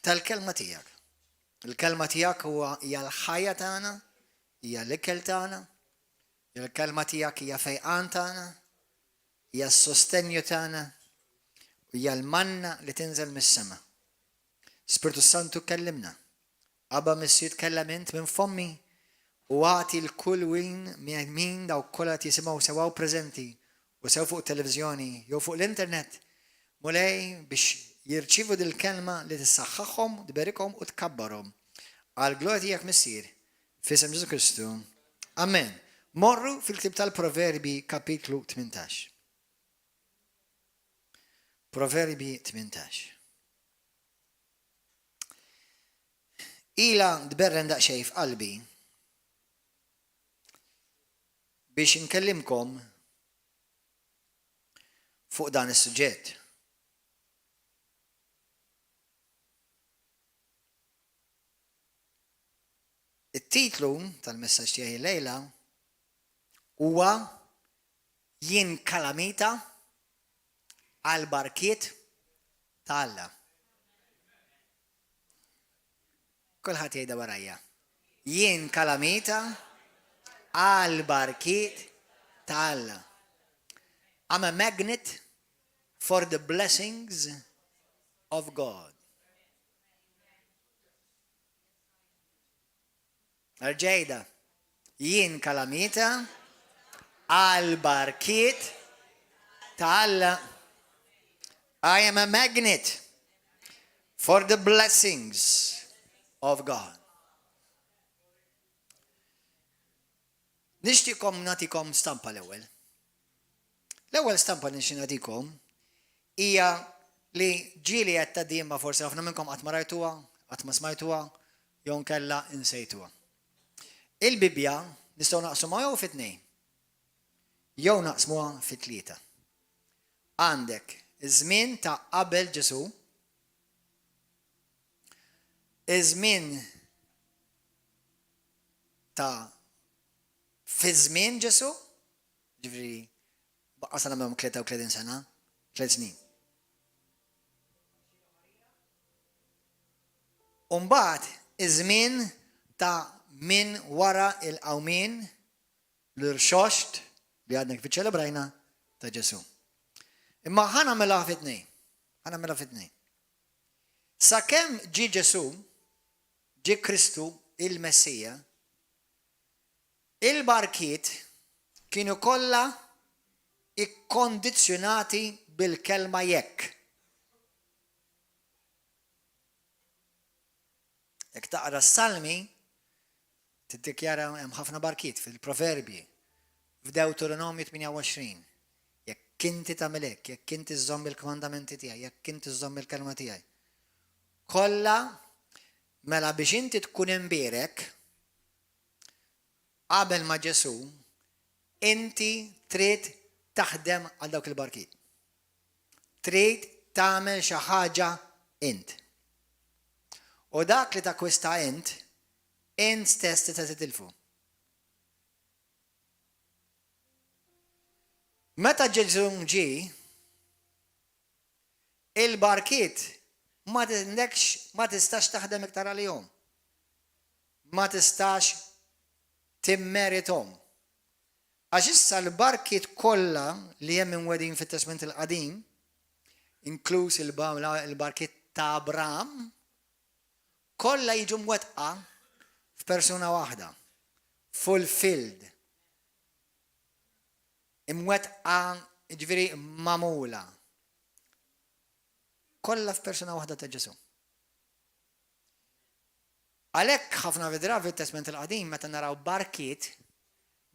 tal-kelma tiegħek. Il-kelma tiegħek hija l-ħajja tagħna, hija l-ikel tagħna, il-kelma tiegħek hija fejqan tagħna, hija s-sostenju tagħna, hija l-manna li tinżel mis-sema. Spiritu Santu kellimna. Abba Missi tkellem int minn fommi u għati l-kull min daw kollha jisimgħu sewaw preżenti u sew fuq televizjoni jew fuq l-internet mulej biex jirċivu dil-kelma li tissaħħaħhom, tberikhom u tkabbarhom. Għal glorja tiegħek Missier, f'isem Ġesu Kristu. Amen. Morru fil-ktib tal-Proverbi kapitlu 18. Proverbi 18. Ila dberren daqsxejn f'qalbi biex nkellimkom fuq dan is-suġġett. It-titlu tal-messaġġ tiegħi lejla huwa Jien kalamita għal barkiet ta' Alla. Kulħadd jgħidha warajja. Jien kalamita għal barkiet ta' Alla. I'm a magnet for the blessings of God. Arġejda, jien kalamita għal barkiet ta' Alla. I am a magnet for the blessings of God. Nixtieqkom nagħtikom stampa l-ewwel. L-ewwel stampa li nixtieq nagħtikom hija li ġieli qed tgħaddi ma forsi ħafna minnkom qatt ma rajtuha, qatt ma smajtuha, jew nkella insejtuha. Il-Bibja nistgħu naqsmuha jew fit-tnejn. Jew naqsmuha fit-tlieta. Għandek iż-żmien ta' qabel Ġesu, iż-żmien ta' fi żmien Ġesu, ġifieri baqqa sa nagħmluhom 33 sena, 3 snin. U mbagħad iż-żmien ta' min wara il-qawmien l-irxoxt li għadna kif iċċelebrajna ta' Ġesu. Imma ħanamilha fit-tnejn. Sakemm ġie Ġesu, ġie Kristu il-Messija, il-barkiet kienu kollha ikkondizzjonati bil-kelma jekk. Jekk taqra s-Salmi, tiddikjara hemm ħafna barkiet fil-Proverbi, f'Dewteronomju 28. Jekk inti tagħmel hekk, jekk inti żżomm il-komandamenti tiegħi, jekk inti żżomm il-kelma tiegħi. Kollha mela biex inti tkun imbierek qabel ma Ġesu, inti trid taħdem għal dawk il-barkiet. Trid tagħmel xi ħaġa int. U dak li takwista int stess tista' titilfu. Meta Ġesu ġie, il-barkiet ma tistax taħdem iktar għalihom. Ma tistax timmeritom. Għax issa l-barkiet kollha li hemm imwedin fit-Testament il-Qadim, inkluż il-barkiet ta' Abraham, kollha jiġu mwettqa f'persuna waħda. Fulfilled. Imwettqa ġifieri magħmula. Kollha f'persuna waħda ta' Ġesu. Għalhekk ħafna vidra fit-Testament il-Qadim meta naraw barkiet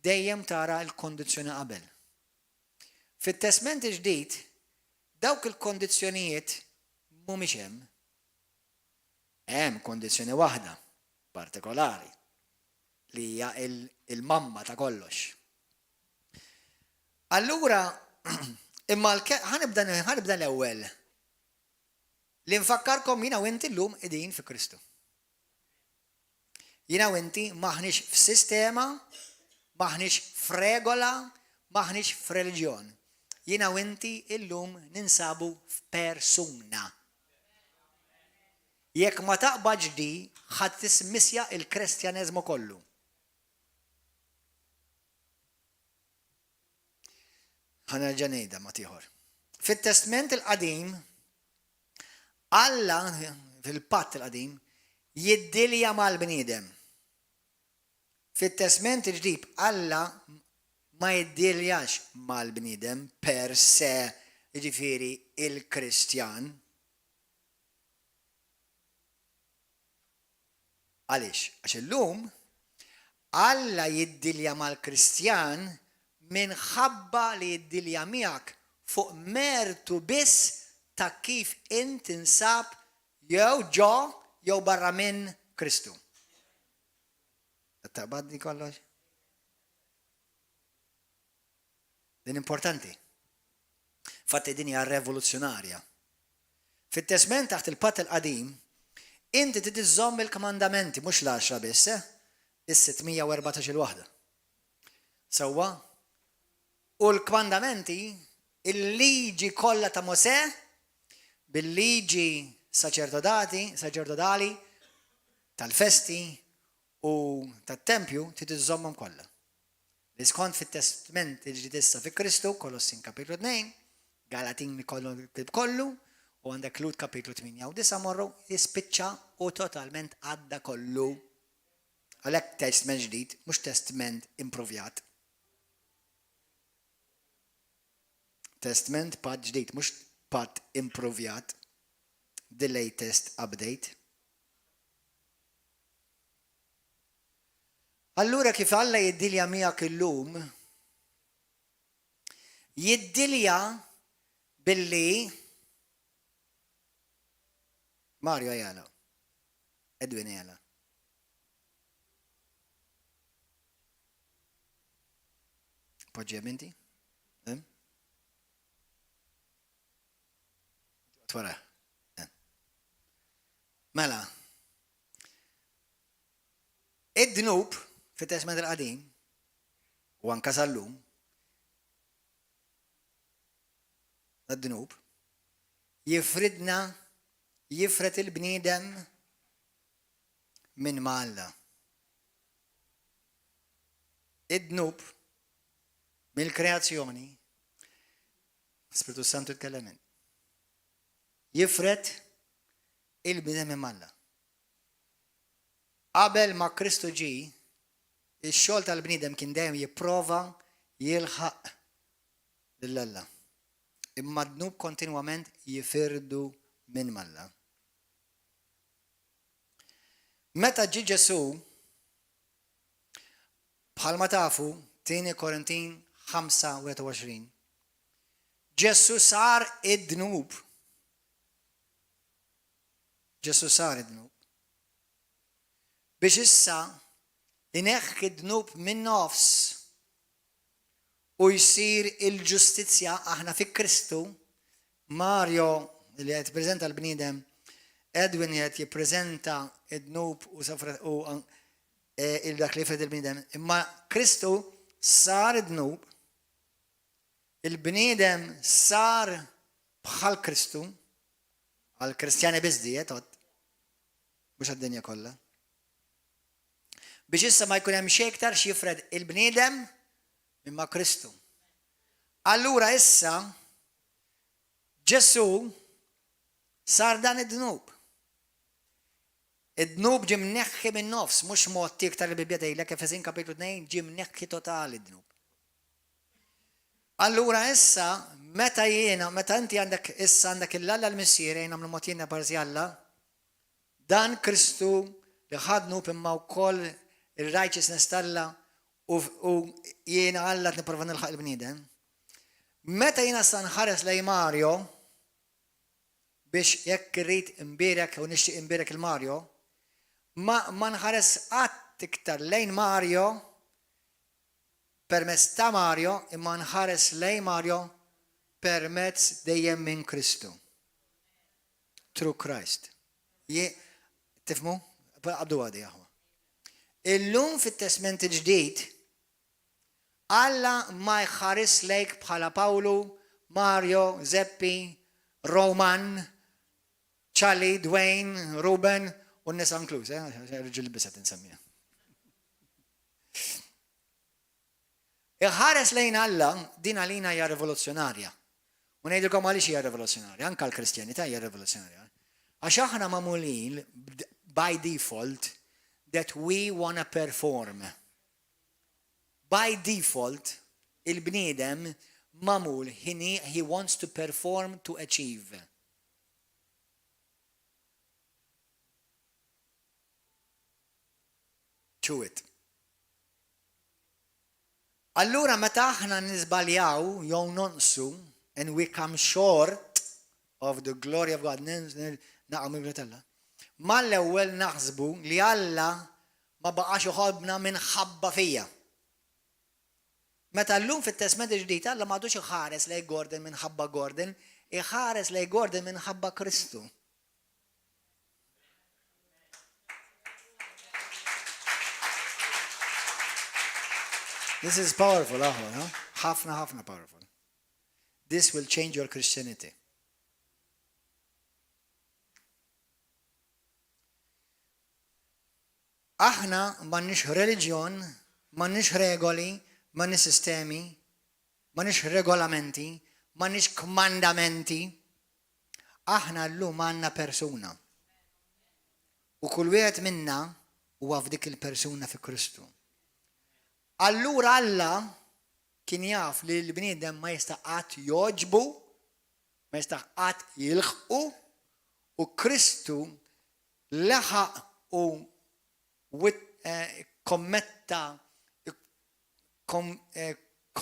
dejjem tara l-kondizzjoni qabel. Fit-Testament il-ġdid dawk il-kondizzjonijiet mhumiex hemm. Hemm kondizzjoni waħda partikolari li hija il-mamma ta' kollox. Allura, imma ħanibda l-ewwel. Li nfakkarkom jiena u inti llum qegħdin fi Kristu. Jiena u inti maħniex f'sistema, maħniex f'regola, maħniex f'reliġjon. Jiena u inti llum ninsabu f'persuna. Jekk ma taqbaġ di, ħadd tismissja il-Kristjaneżmu kollu. Ħanerġa' ngħidha ma tieħor. Fit-Testament il-Qadim, Alla fil-Patt il-Qadim jiddilja mal-bniedem. Fit-Testament il-ġdid Alla ma jiddiljax mal-bniedem per se, jiġifieri il-Kristjan. Għaliex? Għax illum Alla jiddilja mal-Kristjan minħabba li jiddilja miegħek fuq mertu biss ta' kif int insab jew ġo jew barra minn Kristu. Taqbad di kollox? Din importanti. Fatti din hija revoluzzjonarja. Fit-Testament taħt il-Patt il-Qadim inti titiżomm il-komandamenti mhux l-10 biss, is-614 waħda. Sewwa? U l-komandamenti, il-liġi kollha ta' Mosè, bil-liġi saċerdotali, tal-festi u tat-tempju titiżommhom kollha. Li skont fit-Testament il-ġdid issa fi Kristu, Kolossin kapitlu 2, Galatin kollu, u għandek Lut kapitlu 8 u 9 morru jispiċċa u totalment għadda kollu. Għalhekk testament ġdid, mhux testament improvjat. Testament patt ġdid, mhux patt improvjat. The latest update. Allura kif Alla jiddilja miegħek illum, jiddilja billi Mario jala, Edwin jala. Poġġija minti? Twara. Mela. Id-dnub fit-Testament il-Qadim u anke sal-lum id-dnub jifret il-bniedem minn Alla. Id-dnub mill-kreazzjoni Spiritu Santu tkellem. Jifret il-bniedem minn Alla. Qabel ma Kristu ġi, ix-xogħol tal-bniedem kien dejjem jipprova jilħaq lill-Alla. Imma d-dnub kontinwament jifirdu minn Alla. Meta ġi Ġesu, bħalma tafu, 2 Korintin 5:21, Ġesu sar id-dnub. Ġesu sar id-dnub. Biex issa ineħħi id-dnub minn nofs u jsir il-ġustizzja aħna fi Kristu. Mario li qed jippreżenta l-bniedem, Edwin qed jippreżenta id-dnub u il-dak li jfred il-bniedem. Imma Kristu sar id-dnub, il-bniedem sar bħal Kristu, għal-Kristjani biżdiet, mhux għad-dinja kollha. Biex issa ma jkun hemm xejn iktar x'jifred il-bniedem imma Kristu. Allura issa Ġesu sar dan id-dnub. Id-dnub ġie mneħħi minn nofs, mhux mod iktar li Bibbja tgħidlek Efesin kapitlu 2 ġie mneħħi totali id-dnub. Allura issa meta inti għandek il-Alla l-missier nagħmlu mod jiena parsi Alla, dan Kristu li ħad dnub imma wkoll il-righteousness talla u jiena Alla nipprova nilħaq il-bniedem. Meta jiena sa nħares lej Mario biex jekk irrid imbierek u nixtieq imbierek il-Mario, ma nħares qatt iktar lejn Mario permezz ta' Mario imma nħares lejn Mario permezz dejjem minn Kristu. Through Christ. Tifmu? Għabdu għadi jaħwa. Illum fit-Testament il-ġdid Alla ma jħares lejk bħala Pawlu, Mario, Zeppi, Roman, Charlie, Dwayne, Ruben, u n-nisa inkluż, rġil biset insemmija. Iħares lejn Alla, din għalina hija rivoluzzjonarja. U ngħidilkom għaliex hija rivoluzzjonarja, anke l-Kristjanità hija rivoluzzjonarja. Għax aħna magħmulin by default that we wanna perform. By default, il-bniedem mamul, he wants to perform to achieve. To it. Allura meta aħna nisbaljaw jew nonqsu and we come short of the glory of God, naqgħu mill-Alla. Mal-ewwel naħsbu li Alla ma baqax iħobbna minħabba fija. Meta llum fit-Testament il-ġdid Alla m'għadux iħares lejn Gordon minħabba Gordon, iħares lejn Gordon minħabba Kristu. This is powerful, ħafna powerful. This will change your Christianity. Aħna m'għandniex reliġjon, m'għandniex regoli, m'għandniex sistemi, m'għandniex regolamenti, m'għandniex kmandamenti. Aħna llum għandna persuna. U kull wieħed minna huwa f'dik il-persuna fi Kristu. Allura Alla kien jaf li l-bniedem ma jista' qatt joġbu, ma jista' qatt jilħqu, u Kristu laħaq u kommetta,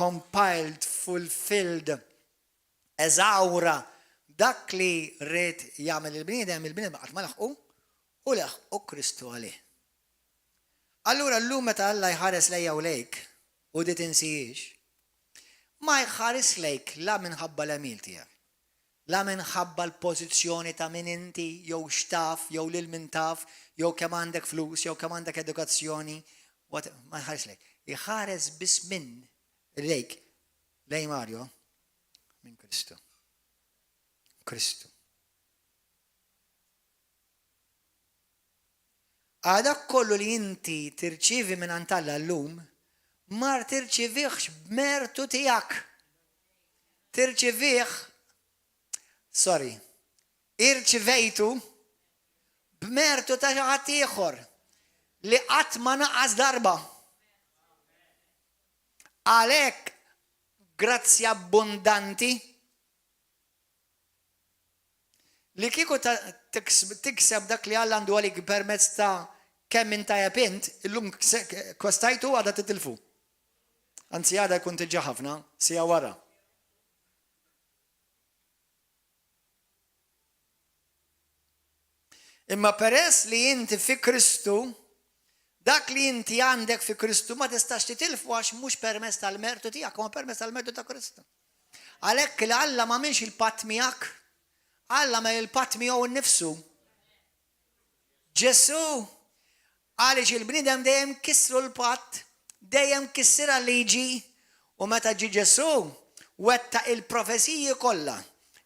compiled, fulfilled, eżawra dak li rrid jagħmel il-bniedem qatt ma laħqu u laħqu Kristu għalih. Allura llum meta Alla jħares lejja u lejk u di tinsijiex, ma jħares lejk la minħabba l-għamil tiegħek, la minħabba l-pożizzjoni ta' min inti jew xtaf, jew lil min taf, jew kemm għandek flus, jew kemm għandek edukazzjoni, ma jħares lejk. Jħares biss minn lejk lej Mario minn Kristu. Kristu. Għadak kollu li inti tirċivi minn Alla llum, ma tirċivihx b'mertu tiegħek. Irċivejtu b'mertu ta' xi ħadd ieħor li qatt ma naqas darba. Għalhekk grazzi abbondanti li kieku tikseb dak li Alla għandu għalik permezz ta' kemm inta jepint, illum kostajtu għadha titilfu. Anzi għadha jkun tiġġa ħafna, sija wara. Imma peress li inti fi Kristu, dak li inti għandek fi Kristu ma tistax titilfu għax mhux permezz tal-mertu tiegħek, ma permezz tal-mertu ta' Kristu. Għalhekk li Alla ma minx il-patt miegħek, Alla ma il-patt miegħu nnifsu. Ġesu għaliex il-bniedem dejjem kissru l-patt, dejjem kissira liġi, u meta ġi Ġesu wettaq il-profesiji kollha,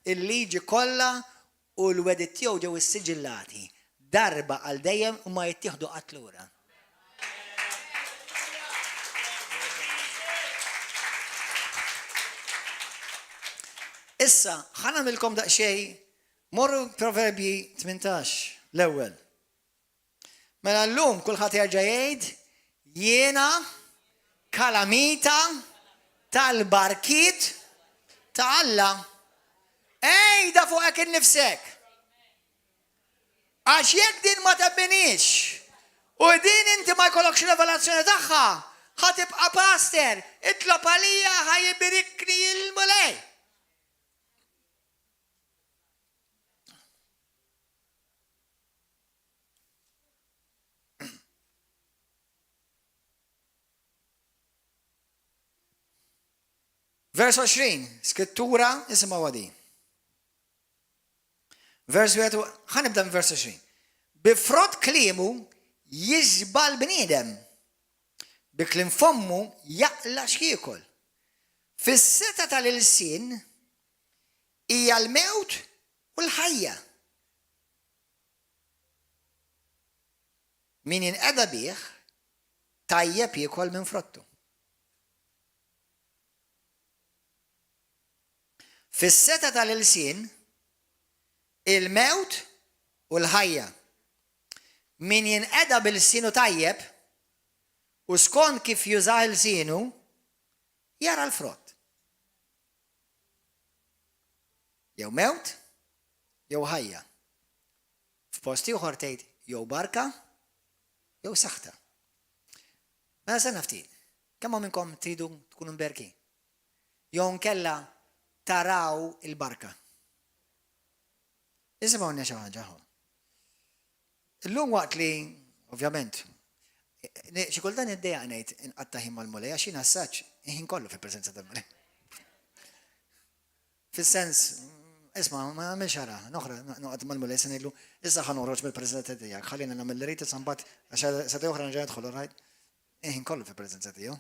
il-liġi kollha u l-wedit tiegħu ġew issiġillati darba għal dejjem u ma jittieħdu qatt lura. Issa, ħanamilkom daqsxejn morru Proverbji 18 l-ewwel. Mela llum kulħadd jerġa' jgħid jiena kalamita tal-barkit ta' Alla. Ejda fuqek innifsek. Għax jekk din ma tabbenix u din inti ma jkollokx rivelazzjoni tagħha, ħatibqa' paster, itlob għalija ħajibirikni il-mulej. Vers 20, skrittura isimha għadi. Ħanibda vers 20. Bifrott kliemu jiżbal bniedem, bi kliem fommu jaqla xkiekol. Fis-seta tal-ilsien hija l-mewt u l-ħajja. min jinqeda bih tajjeb jiekol minn frottu. Fis-seta tal-ilsien il-mewt u l-ħajja. Min jinqeda bil-sienu tajjeb u skont kif jużah il-sienu jara l-frott. Jew mewt, jew ħajja. F'post ieħor tgħid jew barka, jew saħta. Mela se ftit, kemm minnkom tridu tkunu mberki? Jew nkella taraw il-barka. Isimgħu xi ħaġa. Illum waqt li, ovvjament, xi kultant niddejjaq ngħid inqatta' ħin mal-mulej għax jien assaġġ ħin kollu fil-preżenza tal-mulej. Fis-sens, isma' ma nagħmilx ara, noqgħod mal-mulej se ngħidlu issa ħa noħroġ mill-preżenza tiegħek, ħallina nagħmel li rid issa mbagħad għax seta' oħra nerġa' nidħol orajt. Ħin kollu fil-preżenza tiegħu.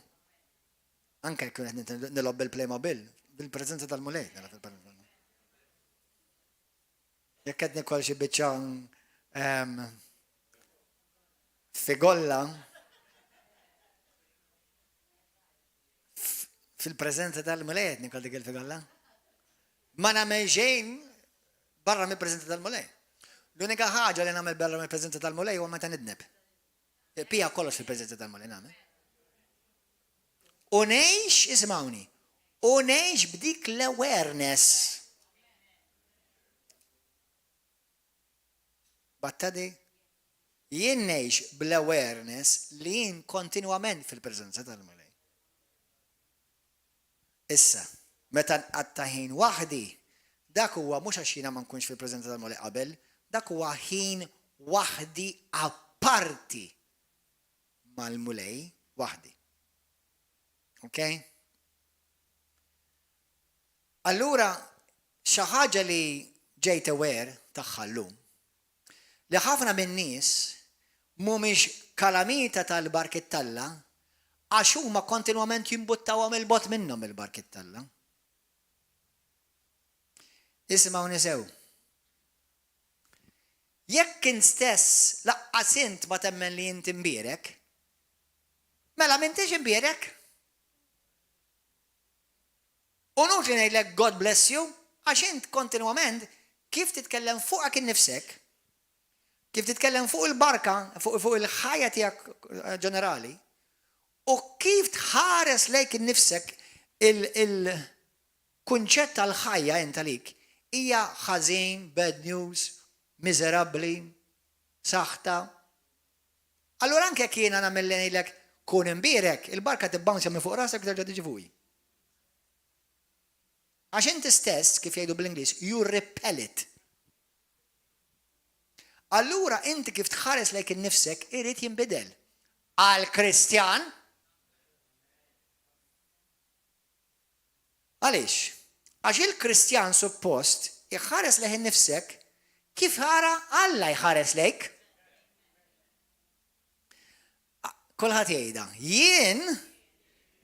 Anke jekk qed nilgħob bil-Playmobil, bil-preżenza tal-mulej. Jekk qed nikol xi biċċa figolla fil-preżenza tal-mulej qed nikol dik il-figolla. Ma nagħmel xejn barra mill-preżenza tal-mulej. L-unika ħaġa li nagħmel barra mill-preżenza tal-mulej huwa meta nidneb. Pija kollox fil-preżenza tal-mulej nagħmel. U ngħix, ismawni, u ngħix b'dik l-awareness. Battadi, jien ngħix bl-awareness li jien kontinwament fil-preżenza tal-mulej. Issa, meta nqatta' ħin waħdi, dak huwa mhux għax jiena ma nkunx fil-preżenza tal-mulej qabel, dak huwa ħin waħdi apparti mal-mulej waħdi. Okay? Allura, xi ħaġa li ġejt aware tagħha llum li ħafna min-nies mhumiex kalamita tal-barkittalla għax huma kontinwament jimbuttawhom il-bot minnhom il-barkittalla. Ismgħu nisew. Jekk int stess laqqas int ma temmen li int imbierek, mela m'intix imbierek. U nut li ngħidlek God bless you, għax int kontinwament kif titkellem fuqek innifsek, kif titkellem fuq il-barka, fuq il-ħajja tiegħek ġenerali, u kif tħares lejk innifsek il-kunċett tal-ħajja int għalik hija ħażin, bad news, miżerabbli, saħta. Allura anke jekk jiena nagħmel li ngħidlek kun imbierek, il-barka tibbansja minn fuq rasek terġa' tiġi fuqi. Għax inti stess, kif jgħidu bl-Ingliż, you repel it. Allura inti kif tħares lejk innifsek irid jinbidel. Għal-Kristjan. Għaliex? Għax il-Kristjan suppost jħares lejk innifsek kif ħara Alla jħares lejk. Kulħadd jgħidha, jien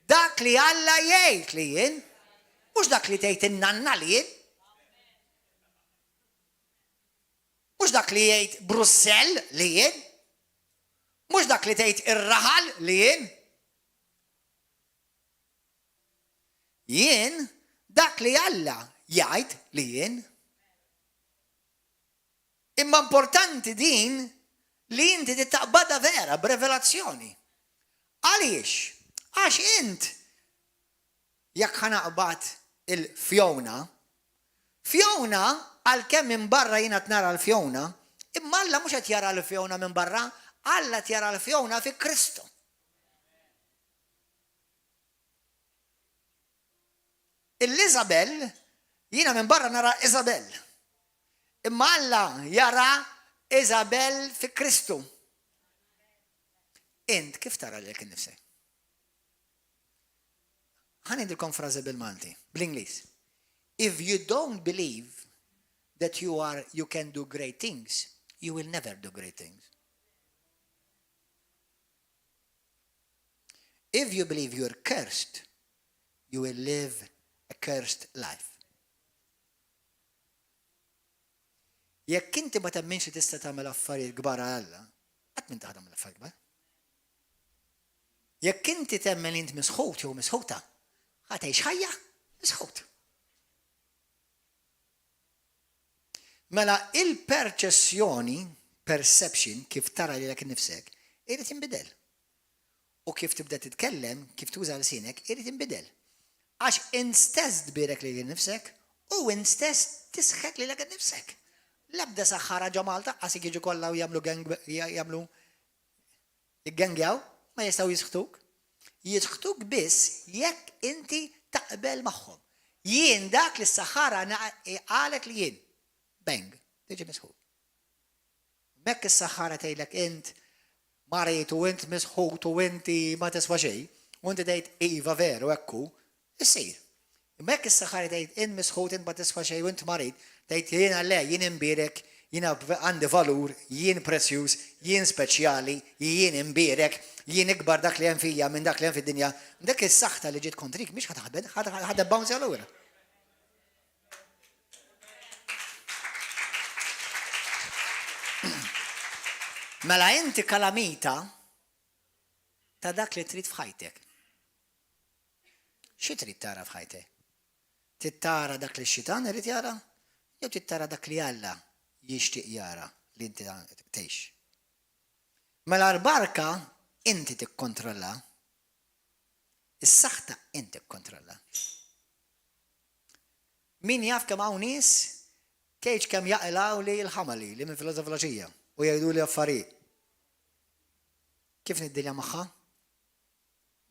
dak li Alla jgħid li jien, mhux dak li tgħid in-nanna li jien. Mhux dak li jgħid Brussell li jien. Mhux dak li tgħid ir-raħal li jien. Jien dak li Alla jgħid li jien. Imma importanti din li inti titaqbadha vera b'revelazzjoni. Għaliex? Għax int jekk ħanaqbad il-Fjona, Fjona għalkemm minn barra jiena tnara l-Fjona, imma Alla mhux qed jara l-Fjona minn barra, Alla tjara l-Fjona fi Kristu. Il-Isabel, jiena minn barra nara Isabel. Imma Alla jara Isabel fi Kristu. Int kif tara lek innifsek? Ħanidilkom frażi bil-Malti, bl-Ingliż. If you don't believe that you can do great things, you will never do great things. If you believe you're cursed, you will live a cursed life. Jekk inti ma temminx tista' tagħmel affarijiet kbar għal Alla, Qatt min taħdem l-affarijiet kbar. Jekk inti temmen int misħut jew misħuta, ħadd tgħix ħajja misħut. Mela il-perċessjoni, perception, kif tara lilek innifsek, irid jinbidel. U kif tibda titkellem, kif tuża lsinek, irid jinbidel. Għax instess tbierek lil innifsek u instess tisħek lilek innifsek. L-ebda saħħara ġo Malta għasik jiġu kollha u jagħmlu jiggangjaw, ma jistgħu jisħtuk. Jisħtuk biss jekk inti taqbel magħhom. Jien dak li s-saħħara qalet li jien. Bang, tiġi misħut. Mekk is-saħħara tgħidlek int marit u int misħut u inti ma tiswa xejn, u inti tgħid iva veru hekku, issir. Mekk is-saħħara tgħid int misħut int ma tiswa xejn u int marit, tgħid jiena le, jien imbierek, jiena għandi valur, jien prezzjuż, jien speċjali, jien imbierek, jien ikbar dak li hemm fija minn dak li hemm fid-dinja. Dak is-saħħa li ġiet kontrik mhix ħadd bounce allura. Mela inti kalamita ta' dak li trid f'ħajtek. Xi trid tara f'ħajtek? Tittara dak li x-xitan irid jara? Jew tittara dak li Alla jixtieq jara li inti tgħix. Mela l-barka inti tikkontrolla, is-saħħa inti tikkontrolla. Min jaf kemm hawn nies kejġ kemm jaqilgħu li l-ħamali li minn filosofoloġija u jgħidu li affarijiet. Kif niddilja magħha?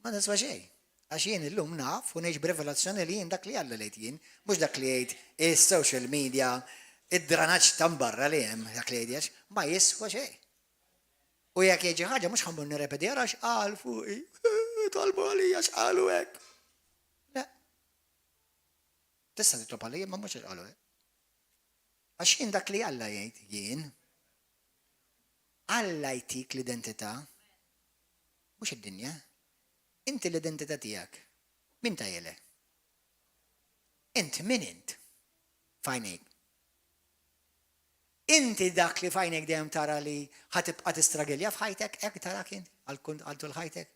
Ma niswa xejn. Għax jien illum naf u ngħix b'rivelazzjoni li jien dak li Alla lejt jien, mhux dak li jgħid is-social media, id-dranaġġ ta' barra li hemm dak li jgħidx, ma jiswa xejn. U jekk jgħid xi ħaġa mhux ħammur nirrepeti għax qal fuqi, talbu għalija x'qalu hekk. Le. Tista' titlob għalija ma mhux qalu hekk. Għax jien dak li Alla jgħid jien, Alla jtik l-identità, mhux id-dinja. Inti l-identità tiegħek. Min tajjele? Inti min int? Fajnejk. Inti dak li fajnejk dejjem tara li ħatibqa' tistragilja f'ħajtek, hekk tarak inti għal tul ħajtek.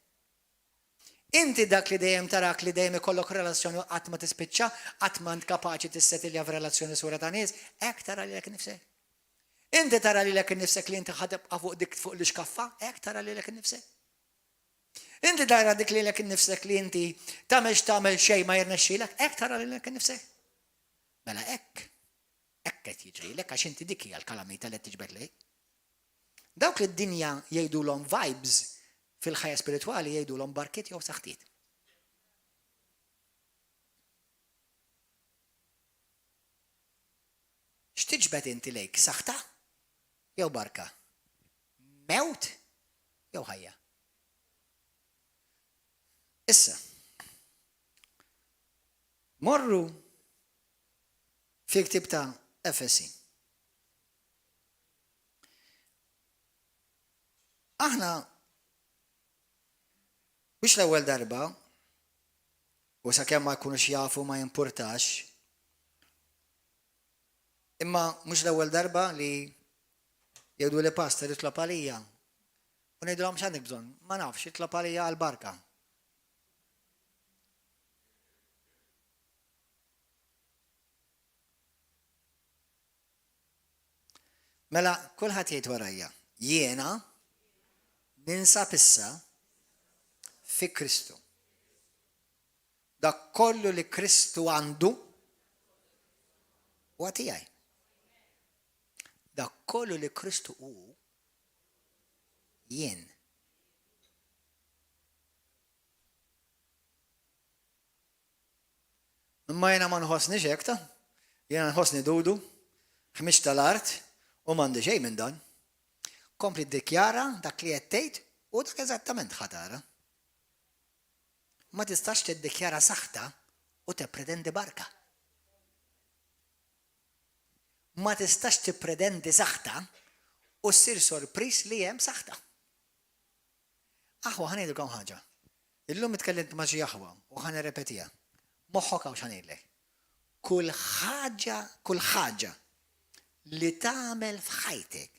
Inti dak li dejjem tarak li dejjem ikollok relazzjoni qatt ma tispiċċa, qatt ma int kapaċi tissettilja f'relazzjoni sura ta' nies, hekk tara lilek innifsek. Inti tara lilek innifsek li inti ħatibqa' fuq dik fuq l-iskaffa, hekk tara lilek innifsek. Inti tara dik lilek innifsek li inti tagħmel xejn ma jirnexxielek, hekk tara lilek innifsek. Mela hekk qed jiġrilek għax inti dik hija l-kalamita li qed tiġbed lejk. Dawk li d-dinja jgħidulhom vibes fil-ħajja spiritwali jgħidulhom barkiet jew saħtiet. X'tiġbed inti lejk, saħta jew barka? Mewt jew ħajja? Issa, morru fi ktib ta' Efesi. Aħna mhux l-ewwel darba u sakemm ma jkunux jafu ma jimpurtax, imma mhux l-ewwel darba li jgħidu li pastor itlob għalija u ngħidulhom x'għandek bżonn, ma nafx itlob għalija għall-barka. Mela, kulħadd jgħid warajja, jiena ninsab issa fi Kristu. Dak kollu li Kristu għandu huwa tiegħi. Dak kollu li Kristu hu jien. Imma jiena ma nħossniex hekk ta', jiena nħossni dudu, ħmix tal-art, u m'għandi xejn minn dan. Kompli ddikjara dak li qed tgħid u dak eżattament ħatara. Ma tistax tiddikjara saħta u tippretendi barka. Ma tistax tippretendi saħta u ssir sorpriż li hemm saħta. Aħwa ħanejdilkom ħaġa. Illum itkellimt ma' xi aħwa u ħanirrepetiha. Moħħok hawn x'ħanejdlek. Kull ħaġa li tagħmel f'ħajtek.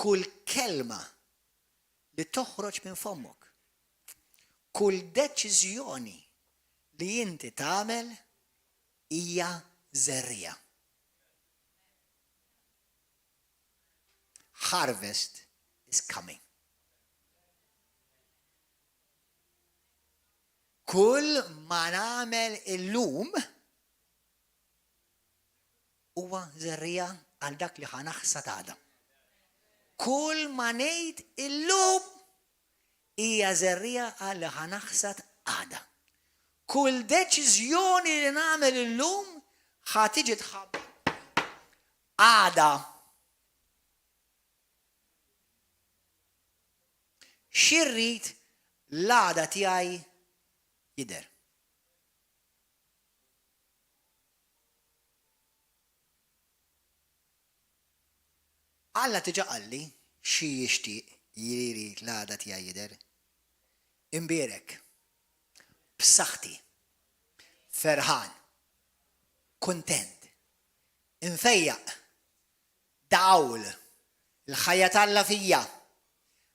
kull kelma li toħroġ minn fommok, kull deċiżjoni li inti tagħmel hija żerrija. Harvest is coming. Kull ma nagħmel illum huwa żerrija għal dak li ħanaħsad għada. Kull ma ngħid illum hija żerrija għal li ħanaħsad għada. Kull deċiżjoni li nagħmel illum ħatiġi tħabbar għada. Xirrid l-għada tiegħi jidher. Alla tiġa qalli xi jixtieq jrid l-għada tiegħi jidher. Imbierek, b'saħħti, ferħan, kuntent, infejjaq, dawl, il-ħajja talla fija,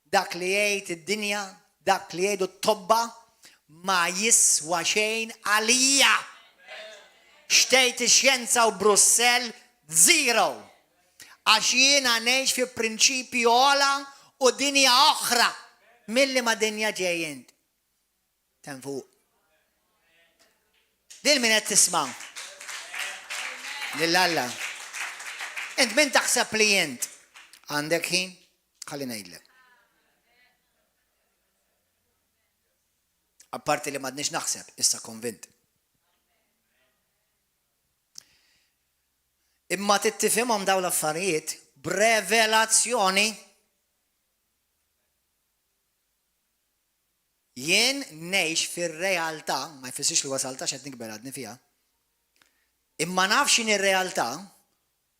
dak li jgħid id-dinja, dak li jgħidu t-tobba ma jiswa xejn għalija. Xtejt ix-xjenza u Brussell zero. Għax jiena ngħix fi prinċipji ogħla u dinja oħra milli ma dinja ġejjin. Ten fuq. Lil min qed tisma'. Lil Alla. Int min taħseb li int għandek ħin? Ħalli ngħidlek. Apparti li m'għadniex naħseb, issa konvint. Imma tittifhimhom dawn l-affarijiet b'revelazzjoni. Jien ngħix fir-realtà, ma jfissirx li wasalta x'qed nikber għadni fiha. Imma naf x'inhi r-realtà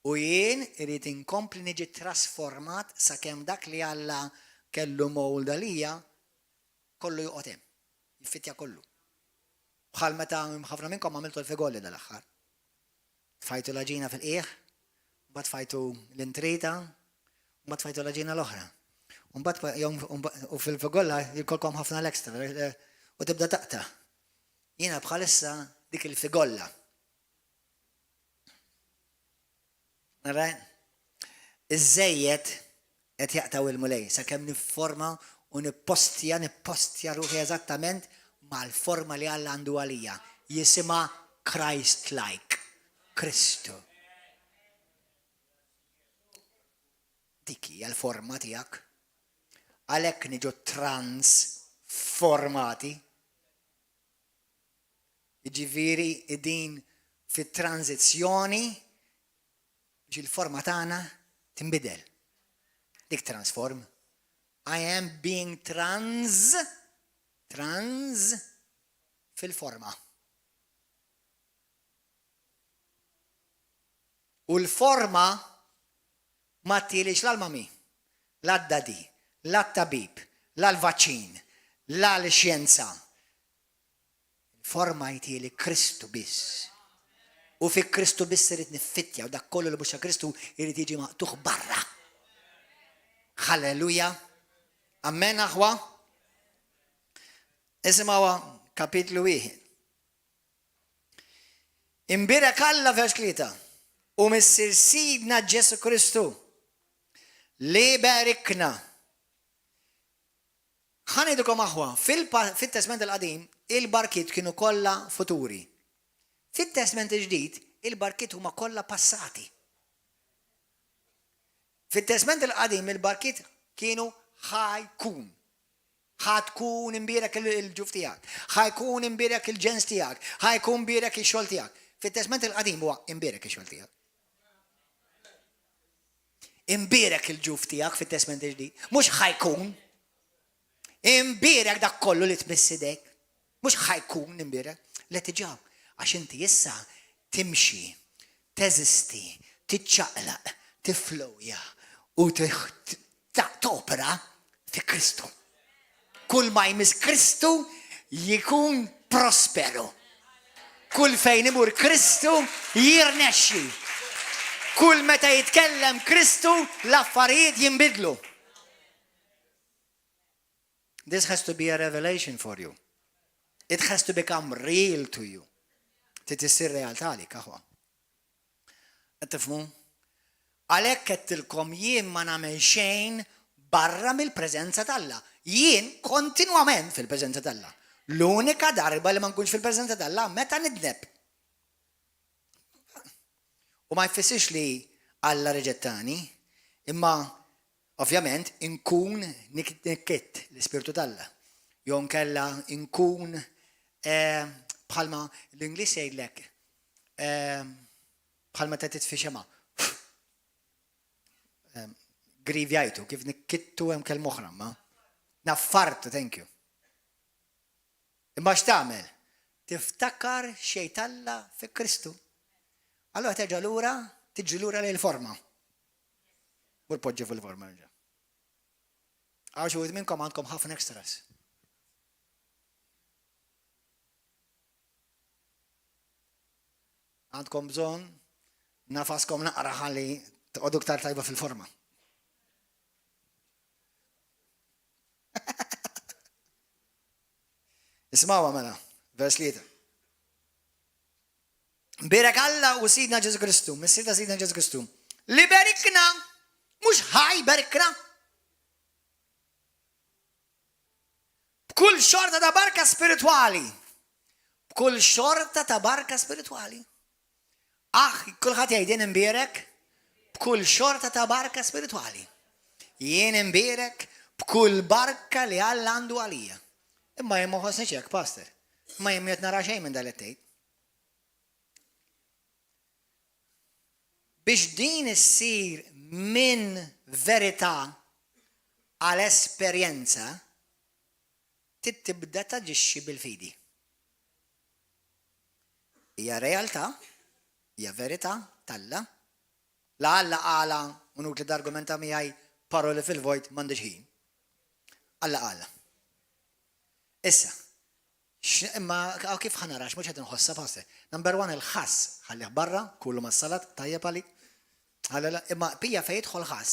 u jien irid inkompli niġi trasformat sakemm dak li Alla kellu mold għalija kollu joqgħod hemm. Jiffitja kollu. Bħal meta ħafna minnkom għamiltu l-figolli dal-aħħar. Tfajtu l-ġina fil-qieħ, mbagħad tfajtu l-intrita, mbagħad tfajtu l-ġina l-oħra. U fil-figolla jkolkom ħafna l-ekstra u tibda taqta. Jiena bħalissa dik il-figolla. Nara, iż-żejjed qed jaqtaw il-mulej sakemm nifforma u nippostja ruħi eżattament mal-forma li Alla għandu għalija. Jisimha Christ-like. Kristu. Dik hija l-forma tiegħek. Għalhekk niġu transformati. Jiġifieri din fit-tranzizzjoni biex il-forma tagħna tinbidel. Dik transform. I am being trans fil-forma. U l-forma ma ttilix l-mami, l-dadi, l-tabib, l-vaċin, l-xjenza. Forma jtili Kristu biss. U fi Kristu biss irid niffitja u dak kollu li buxa Kristu irid jiġi maqtuħ barra. Halleluja. Amen aħwa. Isimgħu kapitlu 1. Imbirek Alla vers 3. U missir sidna Ġesu Kristu li barikna. Ħanidukom aħwa, fit-Testament il-qadim il-barkiet kienu kollha futuri. Fit-Testament il-ġdid il-barkiet huma kollha passati. Fit-Testament il-qadim il-barkiet kienu ħajkun. ħatkun imbirek il-ġuf tiegħek, ħajkun imbirek il-ġens tiegħek, ħajkun imbirek ix-xogħol tiegħek. Fit-Testament il-qadim huwa imbirek ix-xogħol tiegħek. Imbirek il-ġuf tiegħek fit-Testament il-ġdid, mhux ħajkun. Imbirek dak kollu li tmissidek, mhux ħajkun imbirek. Let tiġa għax inti issa timxi, teżisti, tiċċaqlaq, tiflowja u topera fi Kristu. Kull ma jmiss Kristu jikun prosperu. Kull fejn imur Kristu jirnexxi. Kull meta jitkellem Kristu l-affarijiet jinbidlu. This has to be a revelation for you. It has to become real to you. Titissir realtà li kaħwa. Tifmu? Għalhekk qedtilkom jien ma nagħmel xejn barra mill-preżenza t'Alla. Jien kontinwament fil-preżenza t'Alla. L-unika darba li ma nkunx fil-preżenza t'Alla meta nidneb. U ma jfissirx li Alla reġettani, imma ovvjament inkun nikkitt l-Ispirtu t'Alla. Jew nkella inkun bħalma l-Ingliż jgħidlek bħalma ta' titfixema. Grivjajtu, kif nikkittu hemm kelm oħra, ma naffartu, thank you. Imma x'tagħmel? Tiftakar xejn Alla fi Kristu. Allura terġa' lura, tiġi lura lejn il-forma. U l-poġġi fil-forma ġa. Għaw xi minnkom għandkom ħafna extras. Għandkom bżonn nafaskom naqra ħalli tqogħdu ktar tajba fil-forma. Isma'wa mela, vers 3. Berek Alla u Sidna Ġesu Kristu, mis-Sidna Sidna Ġesu Kristu. Li berikna, mhux ħaj berikna. B'kull xorta ta' barka spirituali. B'kull xorta ta' barka spirituali. Kulħadd jgħidin imbierek b'kull xorta ta' barka spirituali. Jien imbierek b'kull barka li Alla għandu għalija. Imma jien ma ħossniex hekk, pastor. Ma jien qed nara xejn minn dan it-tgħid. Biex din issir minn verità għal esperjenza tibda taġixxi bil-fidi. Hija realtà, hija verità t'Alla. La Alla qala u nukli d-argumenta miegħi paroli fil-vojt m'għandix ħin. Alla qala. Issa, imma kif ħanarax mhux qed inħossha passer. Number 1 il-ħass ħallih barra, kullu mas-salat tajjeb għalik. Imma pija fejn jidħol ħass,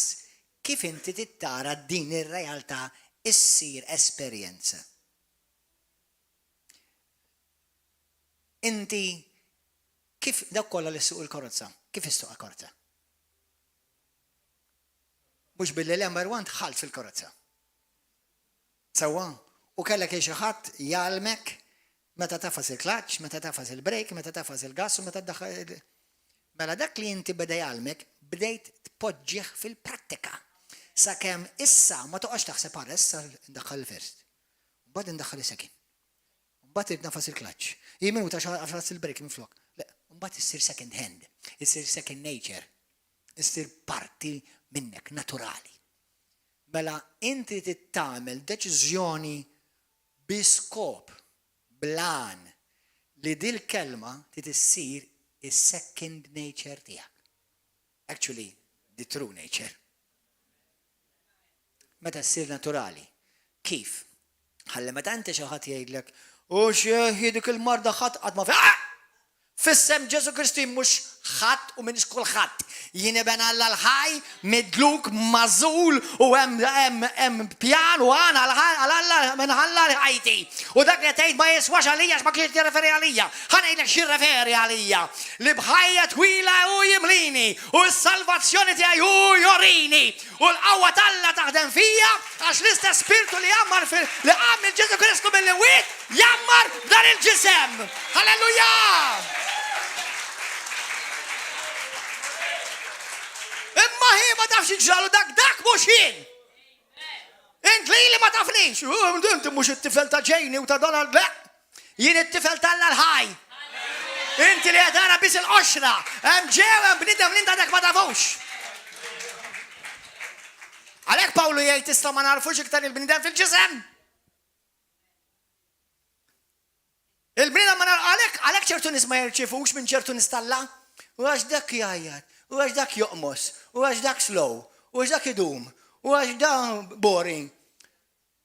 kif inti tittara din ir-realtà issir esperjenza. Inti kif dak kollha li suq il-karozza, kif issuq il-karozza? Mhux billi number 1 tħalt fil-karozza. Sewwa, u kellek xi ħadd jgħalmek meta tafas il-klaċ, meta tafas il-brejk, meta tafas il-gass u meta tdaħħal. Mela dak li inti beda jgħalmek bdejt tpoġġih fil-prattika. Sakemm issa ma toqgħodx taħseb ara issa ndaħħal il-first. Mbagħad indaħħal is-sekin. Mbagħad nafas il-klaċ. Minuta x'għafas il-brejk minflok. Mbagħad issir second hand, issir second nature, issir parti minnek naturali. Mela inti tittamel deċiżjoni bi skop, blan li dil-kelma titissir is-second nature tiegħek. Actually, the true nature. Meta ssir naturali. Kif? Ħalli meta inti xi ħadd jgħidlek, u xi dik il-marda ħadd qatt ma fissem Ġesu Kristi mhux ħadd u minix kulħadd. Jien ben Alla l-ħaj, midluk, mażul u hemm pjan u għana għal-Alla minn Alla li ħajti. U dak li tgħid ma jiswax għalija x'ma kienx tirreferi għalija. Ħanejlek xi referi għalija. Li bħajja twila u jimlini u s-salvazzjoni tiegħi u jorini u l-qawwa t'Alla taħdem fija għax l-istess spirtu li jammar li għamil Ġesu Kristu mill-imwiet jammar dan il-ġisem. Halleluja! Imma hi ma tafx iġralu dak mhux jien. Int li ma tafnix. Inti mhux it-tifel ta' Ġejni u ta' Donald, le. Jien it-tifel tal ħaj. Inti li qed tara biss il-qoxra. Hemm ġew hemm bniedem li dak ma tafux. Għalhekk Pawlu jgħid tista' ma narfux iktar il-bniedem fil-ġisem. Il-bniedem ma għalhekk ċertu nies ma jirċifux minn ċertu nies tal-Alla. U għax dak jgħajjad. U għax dak joqmos, u għax dak slow, u għax dak idum, u għax dak boring.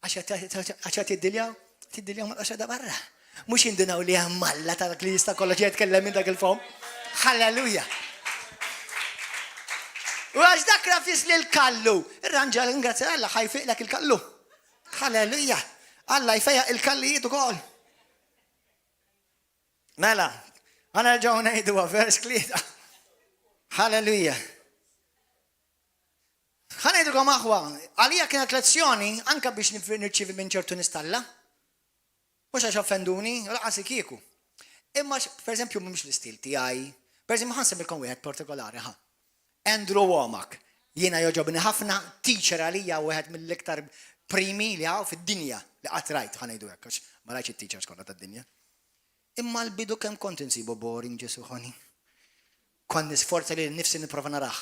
Għaxa tiddiljaw ma għaxa da barra. Mux jindinaw li għammalla ta' dak li jista' kolla ġiet kellem minn dak il-fom. Halleluja. U għax dak rafis li l-kallu. Ir-ranġal ingrazzja Alla ħajfiq lek il-kallu. Halleluja. Alla jfejja il-kallijiet ukoll. Mela, għana ġaw ngħidu vers klieta. Halleluja. Ħanejdukom aħwa, għalija kienet lezzjoni anka biex nirċivi minn ċertu nistalla. Mux għax offenduni, laqasi kieku. Imma, per eżempju, mux l-istil tijaj. Per eżempju, ħansem il-kon wieħed partikolari, ħa. Andrew Womack. Jiena joġobni ħafna teacher għalija u għed mill-iktar primi li għaw fid-dinja. Li għatrajt, ħanejdu għek, ma rajċ il-teachers kolla ta' dinja. Imma l-bidu kem kont insibu boring ġesu ħoni. Kon nisforza li nifsi niprofa naraħ.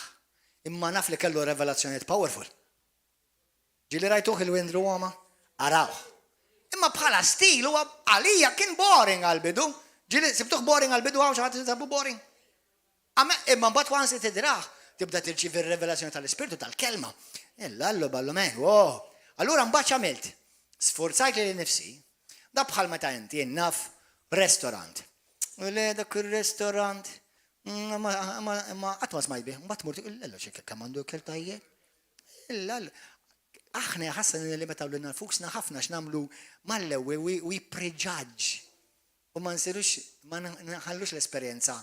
Imma naf li kellu revelazzjoniet powerful. Ġili rajtuħ il-Andrew Womack? Araw. Imma bħala stil huwa għalija kien boring għal-bidu. Ġili, sibtuħ boring għal-bidu għaw xaħat tisabu boring. Imma bat għansi tidraħ, tibda tirċivi il-revelazzjoni tal-Ispirtu tal-kelma. Allu ballu me, wow. Allura mbaċ għamilt, sforzajt li nifsi, da bħal meta inti naf restaurant. U le dak il-restaurant, ma għatma smajbi, mbatt murti, l-lello xekka kamandu kell tajje. Aħna ħassan li meta l-lina fuksna ħafna x'namlu mal-lewi we prejudge. U ma nsirux, ma nħallux l-esperienza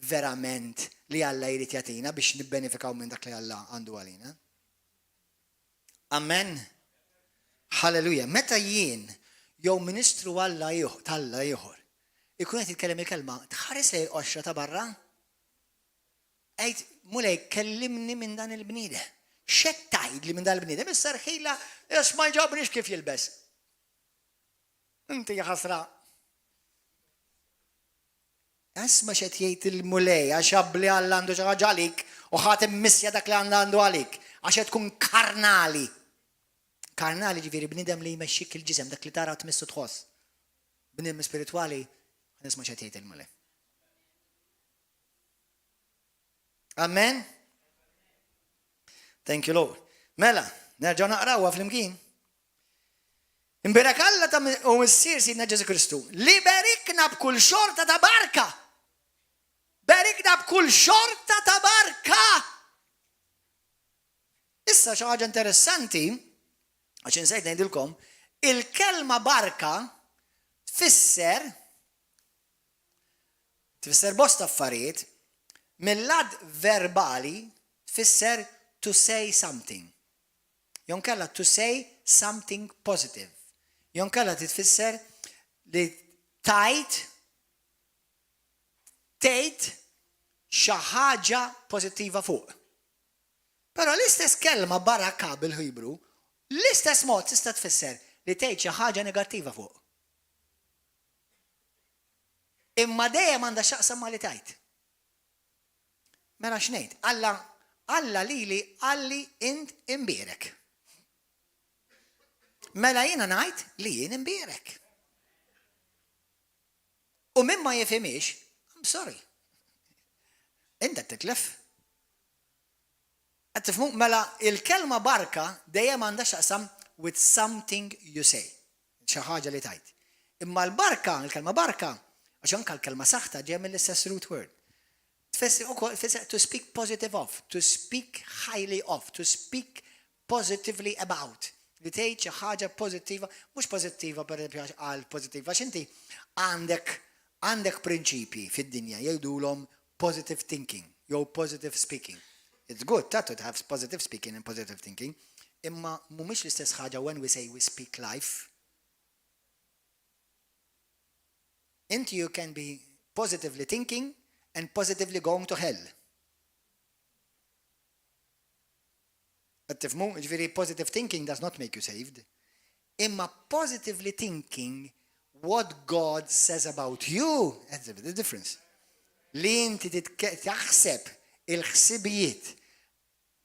verament li Alla jrid jagħtina biex nibbenefikaw minn dak li Alla għandu għalina. Amen. Halleluja. Meta jien jew ministru Alla ieħor ikun qed jitkellem il-kelma, tħares lej qoxra ta' barra? Għid mulej kellimni minn dan il-bniedem. Xettajd li minn dan il-bniedem issa rħila ma jġobniex kif jilbes. Inti ħasra. Asma xet jgħid il-mulej, għax li Alla għandu xi ħaġa għalik u ħatem missja dak li għandu għalik, għax tkun karnali. Karnali ġifieri bniedem li jmexxik il-ġisem dak li tara tmissu tħoss. Bniedem spiritwali, nisma' xet jgħid il-mulej. Amen. Thank you, Lord. Mela, nerġgħu naqrawha fl-imkien. Imberak Alla ta' u ssir Sidna Ġesu Kristu. Li berikna b'kull xorta ta' barka. Berikna b'kull xorta ta' barka. Issa xi ħaġa interessanti, għax insejt ngħidilkom, il-kelma barka tfisser bosta affarijiet, mill-lad verbali tfisser to say something. Jon kalla to say something positive. Jon kalla titfisser li tgħid xi ħaġa pożittiva fuq. Però l-istess kelma baraka bil-Ħibru, l-istess mod tista' tfisser li tgħid xi ħaġa negattiva fuq. Imma dejjem għandha x'aqsam ma li tgħid. Mela x'ngħid? Alla lili għalli int imbierek. Mela jiena ngħid li jien imbierek. U min ma jifhimix, I'm sorry. Inta titlef. Qed tifhmu mela il-kelma barka dejjem għandha x'aqsam with something you say. Xi ħaġa li tgħid. Imma l-barka, il-kelma barka, għax anke l-kelma saħta ġej mill-istess root word. To speak positive of, to speak highly of, to speak positively about. Li tgħid xi ħaġa pożittiva, mhux pożittiva pereżempju għal pożittiva, x'inti għandek prinċipji fid-dinja jgħidulhom positive thinking, jew positive speaking. It's good to have positive speaking and positive thinking, imma mhumiex l-istess ħaġa when we say we speak life. You can be positively thinking and positively going to hell. Tifhmu, ġifieri positive thinking does not make you saved. Imma positively thinking what God says about you, that's the difference. Li inti taħseb il-ħsibijiet.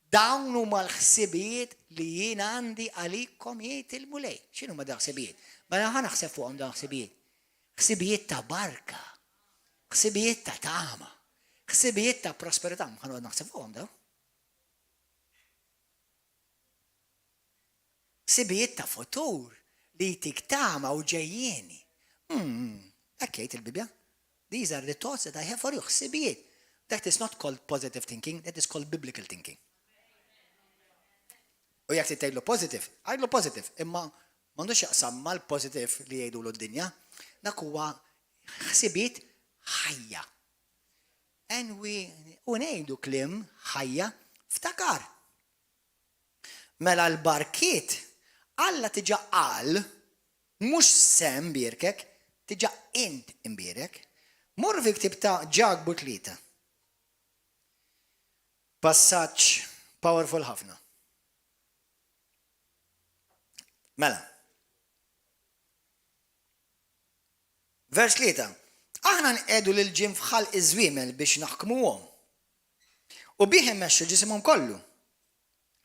Dawn huma l-ħsibijiet li jien għandi għalikom jgħid il-mulej. X'inhu ma daħsibijiet? Ma naħseb fuqhom daħsibijiet. Ħsibijiet ta' barka. Ħsibijiet ta' tama, ħsibijiet ta' prosperità, ħanu naħseb fuqhom daw. Ħsibijiet ta' futur li jtik tama u ġejjieni. Ekkejt il-Bibja. These are the thoughts that I have for you. Ħsibijiet. That is not called positive thinking, that is called biblical thinking. U jek tgħidlu positive, għajdlu positive, imma m'għandux jaqsam mal-positive li jgħidulu d-dinja, dak huwa ħsibiet ħajja. U ngħidu kliem ħajja ftakar. Mela l-barkiet Alla tiġa qal, mhux sem imbierkek, tiġa int imbierek, mur fi ktib ta' Ġagbu 3. Passaġġ powerful ħafna. Mela. Vers 3. Aħna nqedu lil ġim fħal iż-żwiemel biex naħkmuhom. U bih immexxu ġisimhom kollu.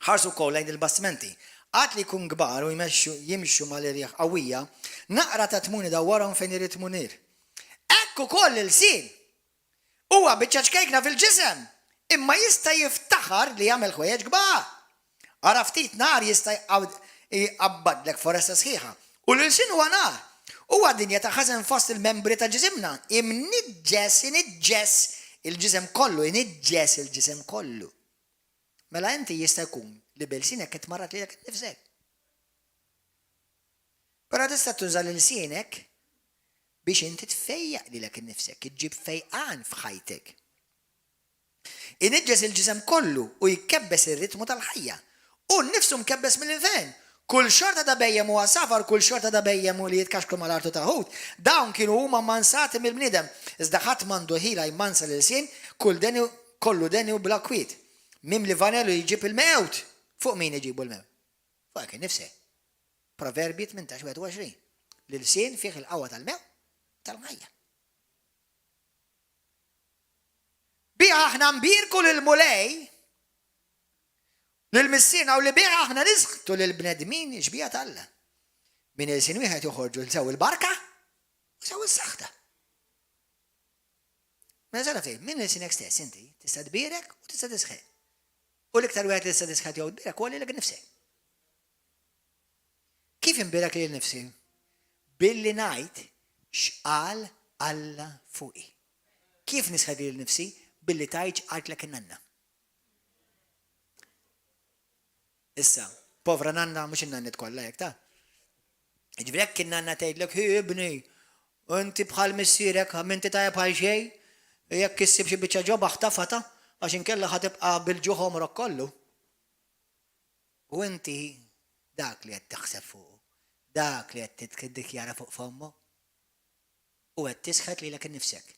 Ħarsu wkoll lejn il-bastimenti. Għat li jkun kbar u jimxu mal-irjaħ qawwija, naqra ta' tmuni dawwarhom fejn irid tmunir. Ekk ukoll il-sin. Huwa biċċa ċkejkna fil-ġisem, imma jista' jiftaħar li jagħmel ħwejjeġ kbar. Ara ftit nar jista' jqabbadlek foresta sħiħa. U l-sin huwa nar. Huwa dinja ta' ħażen fost il-membri ta' ġisimna. Iniġġess il-ġisem kollu, iniġġess il-ġisem kollu. Mela inti jista' jkun li bil-sinek qed marrat lilek innifsek. Però tista' tuża lil sinek biex inti tfejjaq lilek innifsek, iġġib fejqan f'ħajtek. Iniġġes il-ġisem kollu u jkebbes ir-ritmu tal-ħajja. U nnifsu mkebbes mill-infern. Kull xorta ta' bejjem huwa safar, kull xorta ta' bejjem u li jitkaxklu mal-artu ta' ħut. Dawn kienu huma mansati mill-bniedem. Iżda ħadd m'għandu ħila jmansa lil sin, kollu deni u bla kwiet. Mim li vanelu jġib il-mewt. Fuq min iġibu l-mewt? Fuq innifsek. Proverbi 18-21. L-sin fih il-qawwa tal-mewt tal-ħajja. Biha aħna nbirku lil-mulej, lil-missina u li biha aħna nisħtu lil-bnedmin ġbija tal-la. Min il-sin wieħed joħorġu l-sew il-barka u sew is-saħta. Mela żara fejn, min il-sinek stess inti tista' tbierek u tista' tisħek. U l-iktar wieħed li tista' tisħek jew tbierek huwa lilek innifsek. Kif inbierek lil nifsi? Billi ngħid x'qal Alla fuqi. Kif nisħek lil nifsi? Billi tgħid x'qaltlek in-nanna. Issa, povra nanna mhux in-nannit kollha hekk ta'. Jiġifieri hekk in-nanna tgħidlek ibni, inti bħal missierek minti tajjeb bħal xejn, jekk issib xi biċċa ġoba ħtafata għax inkella ħatibqa' bil-ġuħ omrok kollu. U inti dak li qed taħseb fuq, dak li qed tiddikjara fuq fommu, u qed tisħet lilek innifsek.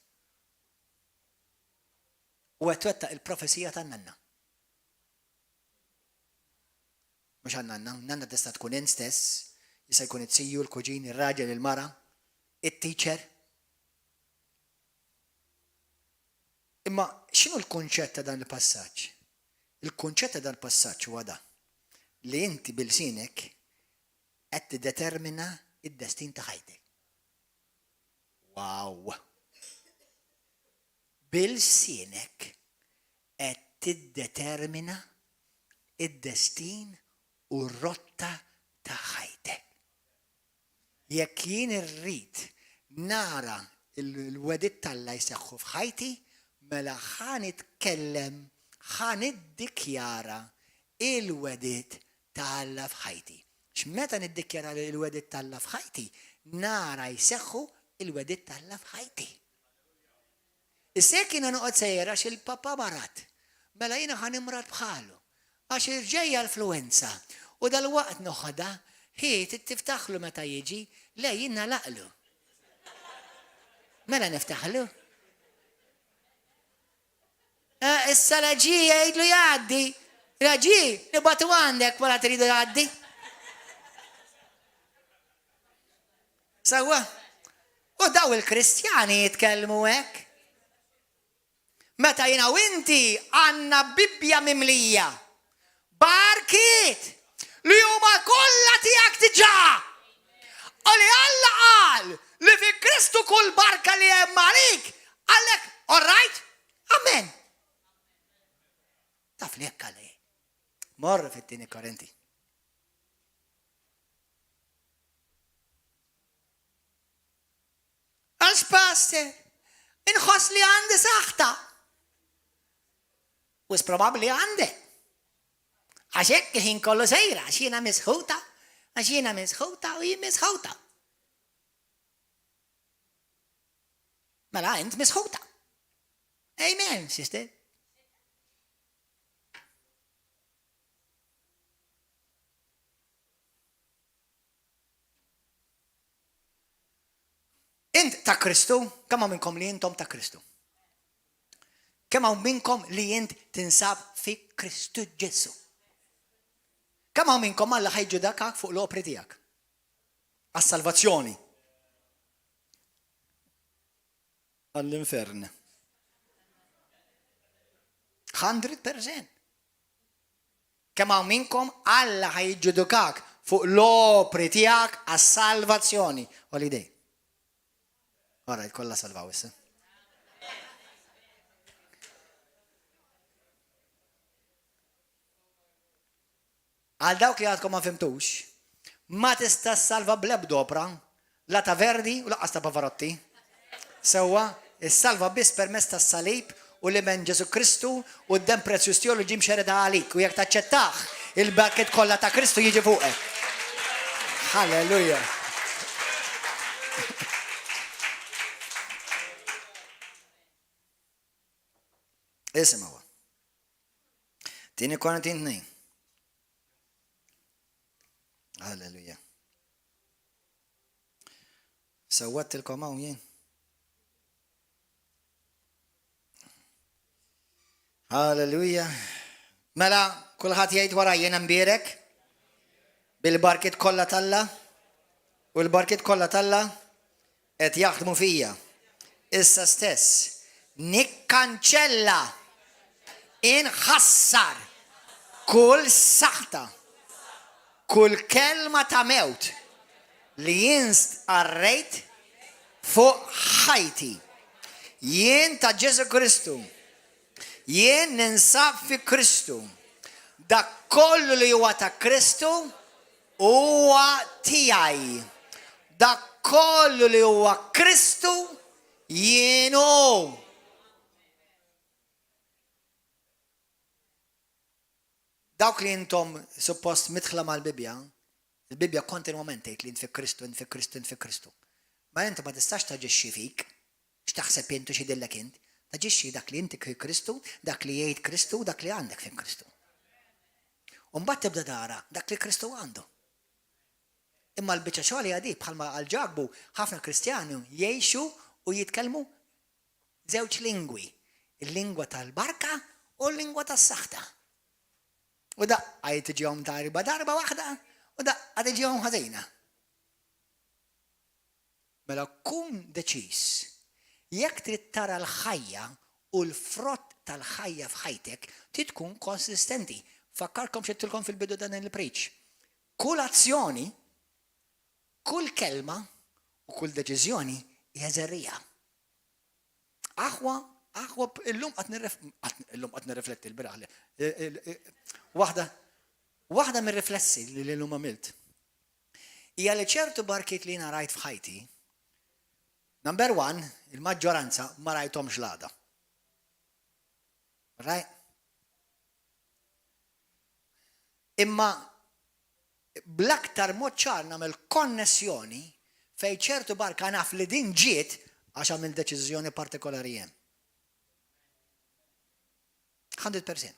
U qed twettaq il-profesija tan-nanna. Mhux għan-nanna, nanna tista' tkun int stess, jista' jkun it-siju, l-kuġin, ir-raġel, il-mara, it-teacher. Imma x'inhu l-kunċett ta' dan il-passaġġ? Il-kunċett ta' dan il-passaġġ huwa da li inti bil-sinek qed tiddetermina id-destin ta' ħajtek. Wow! Bil-sinek qed tiddetermina id-destin u r-rotta ta' ħajtek. Jekk jien irrid nara il-wedit tal-la jseħħu f'ħajti, mela ħan itkellem, ħan iddikjara il-wedit tal-la f'ħajti. X'meta niddikjara il-wedit tal-la f'ħajti, nara jseħħu il-wedit tal-la f'ħajti. Issa jiena noqgħod sejjer għax il-papa marat, mela jiena ħan imrat bħalu, għax irġejja l-influenza u dal-waqt noħodha ħiet tiftaħlu meta jiġi, le jiena laqlu. Mela niftaħlu? Issa raġi jgħidlu jgħaddi. Raġi, nibatu għandek wara tridu jgħaddi. Sawa? U daw il-Kristjani jitkellmu hekk. Meta jiena u inti għandna Bibbja mimlija. Barkiet li huma kollha tiegħek diġà. U li Alla qal li fi Kristu kull barka li hemm għalik għalek, all right? Amen. Taf li hekk għalej. Morru fit-tieni Korinti. Għax pastor, inħoss li għandi saħta. U probabbli għandi. Għaxek ħin kollu sejra, għaxina misħuta, għaxina misħuta u jien misħuta. Mela, int misħuta. Amen, sister. Int ta' Kristu, kemm hawn minnkom li intom ta' Kristu? Kemm hawn minnkom li int tinsab fi Kristu Ġesu? Kemm hawn minnkom Alla ħajġudakak fuq l-opri tiegħek? Għas-salvazzjoni. Għall-infern. 100%. Kemm hawn minnkom Alla ħajġudakak fuq l-opri tiegħek għas-salvazzjoni. Holiday. Alright, kolla salvaw issa. Għal dawk li għadkom ma fimtux, ma tista' salva bl-ebda opra, la ta' Verdi u laqqas ta' Pavarotti. Sewwa, is-salva biss permezz tas-salib u li men Ġesu Kristu u d-dem prezzjuż tiegħu li ġie mxereda għalik u jekk taċċettah, il-bakket kollha ta' Kristu jiġi fuqek. Halleluja. Isma' Tieni Korinti 2. Halleluja. Sewwattilkom hawn jien. Halleluja. Mela, kulħadd jgħid wara jien imbierek bil-barkiet kollha talla u l-barkiet kollha talla qed jaħdmu fija. Issa stess nikkanċella inħassar kull saħta, kull kelma ta' mewt li jinst arrejt fuq ħajti. Jien ta' Ġesu Kristu, jien ninsab fi Kristu. Da kollu li huwa ta' Kristu huwa tiegħi. Da kollu li huwa Kristu jienu. Dawk li intom suppost mitħla mal-Bibja, il-Bibja kontinwament tgħid li int fi Kristu, int fi Kristu, int fi Kristu. Ma inti ma tistax taġixxi fik, x'taħseb intu xi dillek int, taġixxi dak li inti fi Kristu, dak li jgħid Kristu, dak li għandek fi Kristu. U mbagħad tibda tara dak li Kristu għandu. Imma l-biċċa xogħol hija dik bħalma għall-ġagbu ħafna Kristjani jgħixu u jitkellmu żewġ lingwi, il-lingwa tal-barka u l-lingwa tas-saħta. U da għajt iġihom darba waħda, u da għad iġihom ħażina. Mela kun deċiż, jekk trid tara l-ħajja u l-frott tal-ħajja f'ħajtek, trid tkun konsistenti. Fakkarkom xettilkom fil-bidu dan il-preach. Kull azzjoni, kull kelma u kull deċiżjoni hija żerrija. Aħwa illum qed nirrifletti l-biraħ. Waħda mir-riflessi li l-lum għamilt. Hija li ċertu barkiet li jiena rajt f'ħajti, number 1, il-maġġoranza ma rajthomx l-għada. Right? Imma bl-aktar mod ċar nagħmel konnessjoni fejn ċertu barka naf li din ġiet għax għamil deċiżjoni partikolari hemm. 100%.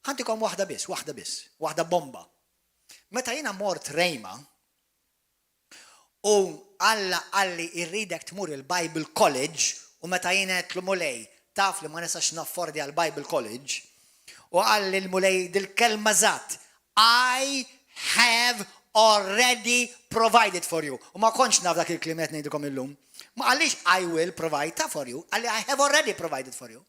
Ħantikom waħda biss, waħda bomba. Meta jiena mort Rejma u Alla għalli irridek tmur il-Bible College u meta jiena qed l-mulej taf li ma nistax naffordi għal-Bible College u għalli l-mulej dil-kelma żatt I have already provided for you. U ma konċ naf dak il-klimet ngħidilkom illum. Ma għallix I will provide for you, għalli I have already provided for you.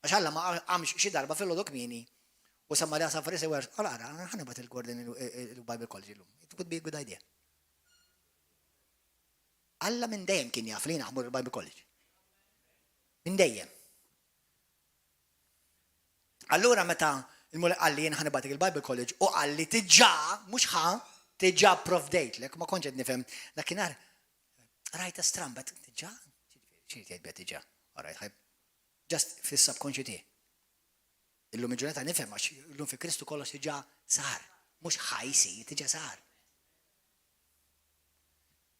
Għax Alla ma għamx xi darba fil-lodu kmieni u samma li għasam farisi għarx, għara, ħanibat il-Gordon il-Bible College illum. It could be a good idea. Alla minn dejjem kien jaf li naħmur il-Bible College. Minn dejjem. Allura meta il-mulek għalli jien ħanibatik il-Bible College u għalli tiġġa, mux tiġġa provdejt lek, ma konċet nifhem dakinhar rajta strambet tiġġa, xi tgħid tiġġa. All right, just fis-subconscious tiegħi. Illum il-ġurnata nifhem għax illum fi Kristu kollox diġà sar, mhux ħajsi, diġà sar.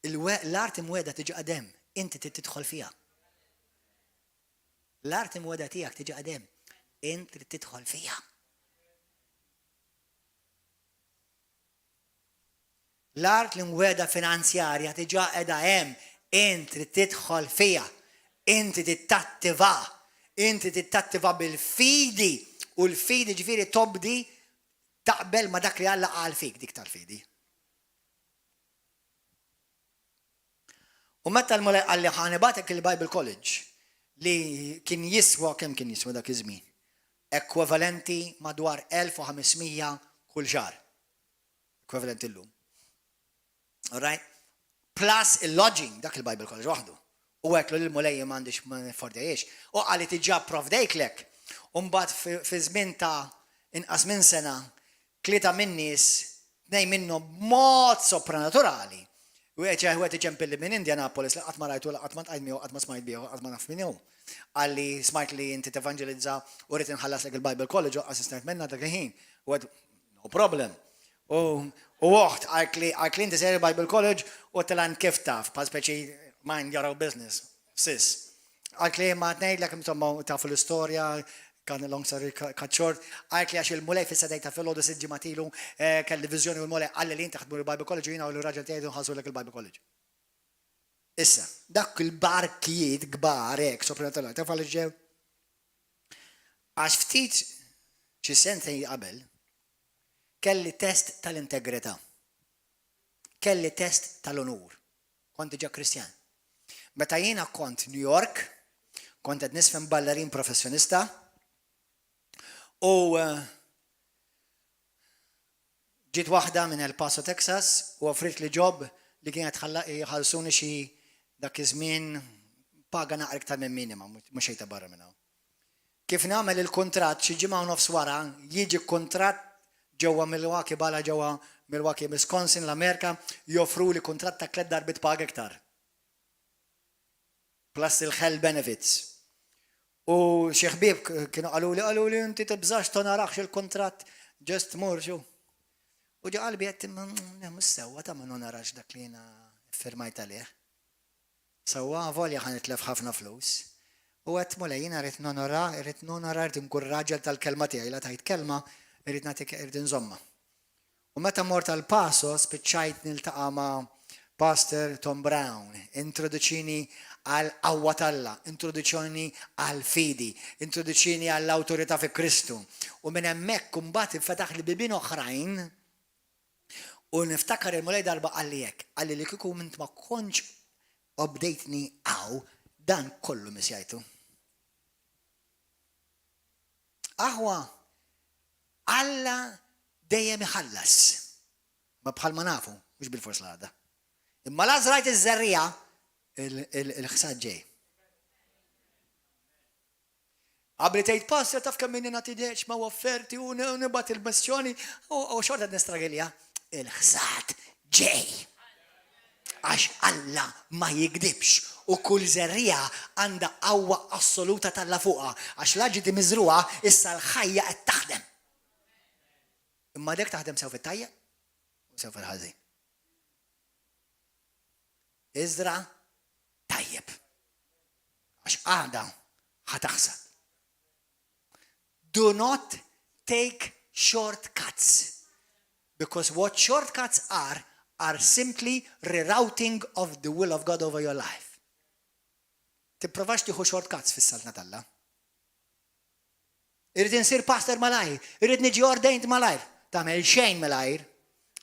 L-art imweda tiġi qadem, inti tidħol fiha. L-art imweda tiegħek tiġi qadem, inti tidħol fiha. L-art l-imweda finanzjarja tiġa qiegħda hemm, inti tidħol fiha, inti tittattiva, inti tittattiva bil-fidi u l-fidi ġifieri tobdi taqbel ma dak li Alla qal fik dik tal-fidi. U meta l-mulej qal li ħanibatek il-Bible College li kien jiswa kemm kien jiswa dak iż-żmien, ekwivalenti madwar 1500 kull xahar. Ekwivalenti llum. All right? Plus il-lodging, dak il-Bible College waħdu. U għeklu l-mulej m'għandix ma nifordejiex. U għalli tiġa provdejklek. U mbagħad fi żmien ta' inqas minn sena, 3 min nies, 2 minnhom b'mod sopranaturali. U għet iġempilli minn Indianapolis li qatt ma rajtu, qatt ma tqajt miegħu, qatt ma smajt bieħu, qatt ma naf minnu. Għalli smajt li inti tevangelizza u rrid inħallaslek il-Bible College u assistent minna dak il-ħin. U għed, no problem. U waħt, għakli inti seri Bible College u telan kif taf, pa' speċi mind your own business, sis. Għakli ma' t-nejdlek insomma taf l-istoria, kan long story cut short, għakli għax il-mulej fis-sedajta fil-ħodu s-ġimatilu, kelli vizjoni u l-mulej għalli li inti ħadmur il-Bible College u jina u l-raġel tiegħi nħassu lek il-Bible College. Issa, dak il-barkijiet gbar ek, sopranaturali, taf għalli ġew? Għax ftit ċi sentej qabel, kelli test tal-integrità. Kelli test tal-onur. Kont diġà Kristjan. Meta jiena kont New York, kont qed nisfem ballarin professjonista u ġiet waħda minn El Paso, Texas u offrit li job li kienet jħallsuni xi dak iż-żmien paga naqra iktar minn minima, mhux xejn ta' barra minn hawn. Kif nagħmel il-kuntratt xi ġimgħa u nofs wara, jiġi kuntratt ġewwa Milwaukee bala ġewwa Milwaukee, Wisconsin, l-Amerika, joffru li kuntratt ta' 3 darbit paga iktar. Plus il-health benefits. U xi ħbieb kienu qalu li inti tibżax tonarax il-kuntratt, just mur xu. U ġa qalbi qed mhux sewwa ta' ma nonarax dak li jiena firmajt għalih. Sewwa volja ħanitlef ħafna flus. U qed mulej jiena rrid nonora, rrid nkun raġel tal-kelma tiegħi la tajt kelma irrid nagħtik irrid inżomma. U meta mort tal Paso spiċċajt niltaqa' ma' Pastor Tom Brown, introduċini għal qawwa tal-Alla, introduċini għal fidi, introduċini għall awtorità fi Kristu. U minn hemmhekk imbagħad infetaħ li bibien oħrajn u niftakar il-mulej darba qalli hekk, qalli li kieku int ma kontx obdejtni għaw dan kollu misjajtu. Aħwa Alla dejjem iħallas. Ma bħal ma nafu, mhux bil-fors l-għada. Imma lażrajt iż-żerrija il-ħsad ġej. Qabli tgħid pastor taf kemm minni nagħti deċ ma' offerti u nibgħat il-missjoni u xorta nistragilja. Il-ħsad ġej. Għax Alla ma jikdibx u kull żerrija għandha qawwa assoluta tal-la fuqha għax l-ġidi miżruha issa l-ħajja qed taħdem. Imma dek taħdem sew fit-tajja u sew fil-ħażin. Iżra tajjeb. Għax għada ħataħsad. Do not take shortcuts. Because what shortcuts are simply rerouting of the will of God over your life. Tipprovax tieħu shortcuts fis-saltna tal-Alla. Irrid insir pastor malajr, irrid niġi ordained malajr. Tagħmel xejn malajr.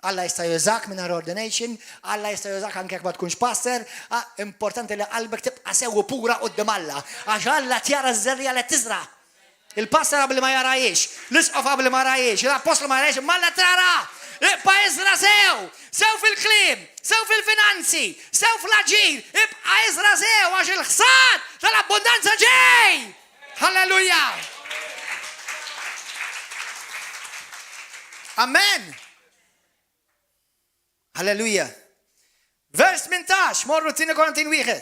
Alla jista' jużak minn ordination, Alla jista' jużak anke jekk ma tkunx pastor, importanti li qalbek tibqa' sew pura quddiem Alla, għax Alla tjara ż-żerrija li tiżra. Il-pastor qabel ma jarajiex, l-isqof qabel ma jarajiex, l-apostol ma jarajiex, ma Alla tara. Ibqa' jiżra sew fil-kliem, sew fil-finanzi, sew fl-aġir, ibqa' jiżra sew għax il-ħsad tal-abbundanza ġej. Halleluja. Amen. Halleluja. Vers 18, morru 2 Korintin 1.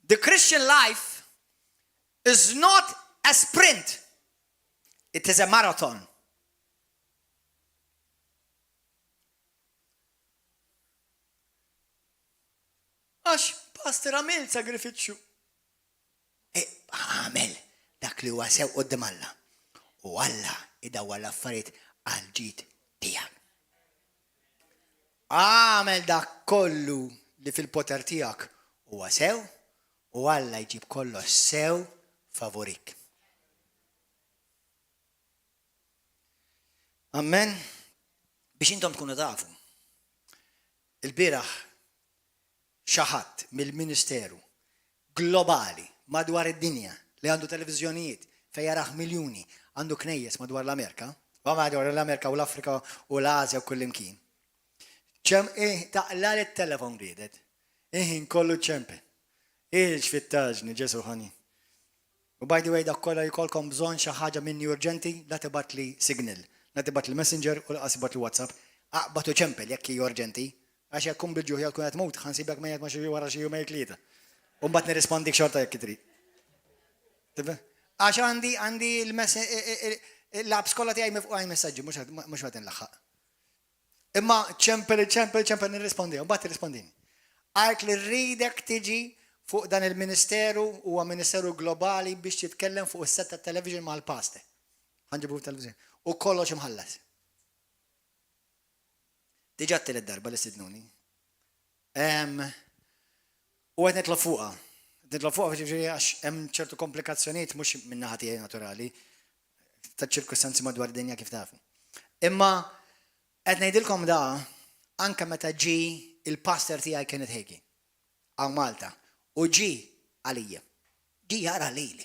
The Christian life is not a sprint. It is a marathon. Għax, pastor għamil sagrifiċċju. Għamil dak li huwa sew qudiem Alla. U Alla idawwa l-affarijiet għal-ġid tiegħek. Għamel dak kollu li fil-poter tiegħek huwa sew u Alla jġib kollox sew favorik. Amen. Biex intom tkunu tafu. Il-bieraħ xaħat mill-ministeru globali madwar id-dinja li għandu televizjonijiet fej jaraħ miljuni għandu knejjes madwar l-Amerika, madwar l-Amerika u l-Afrika u l-Azja u kullimkien. Taqla li t-telefon ridet. Kollu ċempe. Xfittaġni, ġesu ħani. U by the way, dak kolla jkolkom bżon xaħġa minni urġenti, la tibat li signal, la tibat li messenger u la tibat li WhatsApp. Aqbatu ċempel jekk urġenti. Għax jekkum bil-ġuħ jgħal kunet mut, xansibek ma jgħat ma xie wara xie jumej klieta. Umbat nirrispondik xorta jekk trid. Għax għandi l-labs kolla tijaj mifqu għaj messagġi, mux għatin laħħaq. Imma ċempel nirrispondi, umbat nirrispondini. Għajk li rridek tiġi fuq dan il-ministeru u ministeru globali biex titkellem fuq is-setta television ma' l-paste. Għanġibu television. U kollox imħallas. Diġatti l-darba li sidnuni. U għed nitla fuqa. Nitla fuqa għax hemm ċertu komplikazzjoniet mux minna ħatijaj naturali. Ta' ċirkustanzi madwar dinja kif tafu. Imma għed nejdilkom da anka meta ġi il-pastor tijaj kienet ħegi. Għaw Malta. U ġi għalija. Ġi jara lili.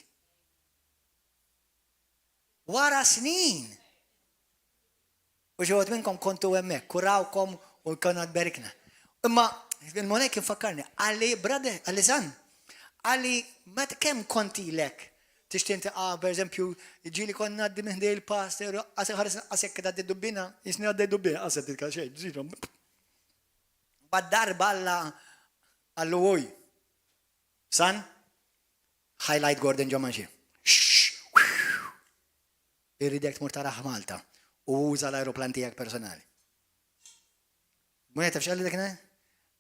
Wara snin. U ġewet minnkom kontu emmek, kurawkom u kanat berikna. Imma, il-monek infakkarni, għalli, brade, għalli san, għalli, mat kem konti lek, tixtinti, per eżempju, ġili konna għaddi minn dej il-pastor, għasek għaddi dubbina, jisni għaddi dubbina, għasek tika xej, ġilom. Bad-darba għallu għuj. San, highlight Gordon Ġomanġi. Irridek tmur taraħ Malta. U uża l-aeroplan tijak personali. Muna tafx għalli dakna?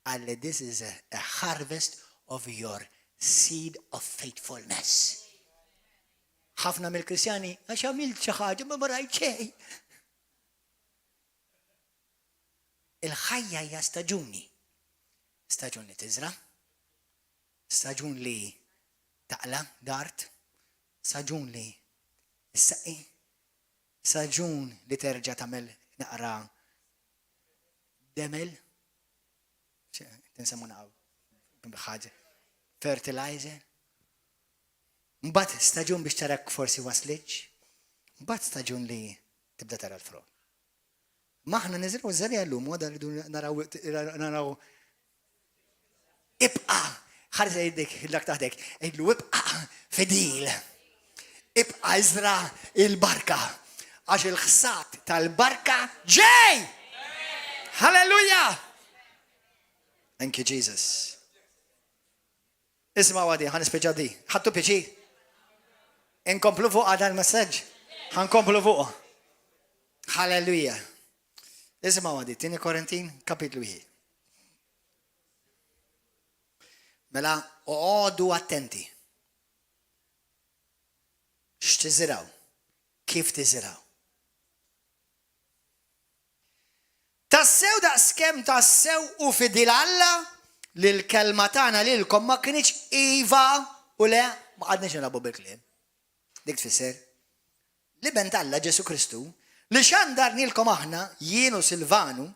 Għalli, this is a harvest of your seed of faithfulness. ħafna mill-Kristjani, għax għamilt xaħġa ma marajt xej. Il-ħajja hija staġuni. Staġun li tiżra, staġun li taqla dart, staġun li s-saqi, staġun li terġa tamel naqra demel, tinsemmu naqaw ħaġa, fertilizer, mbagħad staġun biex tarak forsi wasliġ, mbagħad staġun li tibda tara l-frott. Maħna nizilgħu żarja llum wada li naraw ibqa' ħarġa jiddek il-lak taħdek, ejlu ibqa' fidil, ibqa' iżra il-barka, għax il-ħsat tal-barka ġej! Hallelujah! Thank you, Jesus. Isma' għadi, ħan ispeċa di. ħattu pieċi? Inkomplu fuq għada l-messagġ? ħankomplu fuq. Hallelujah. Isma' għadi, 2 Korintin, kapitlu 1. Mela, uqodu attenti. X'tiżraw? Kif tiżraw? Tassew daqskemm tassew u fidil Alla li l-kelma tagħna lilkom ma kienx iva u le ma qadniex nilagħbu bil-kliem. Dik tfisser li bent Alla Ġesu Kristu li xandarnilkom aħna jien u Silvanu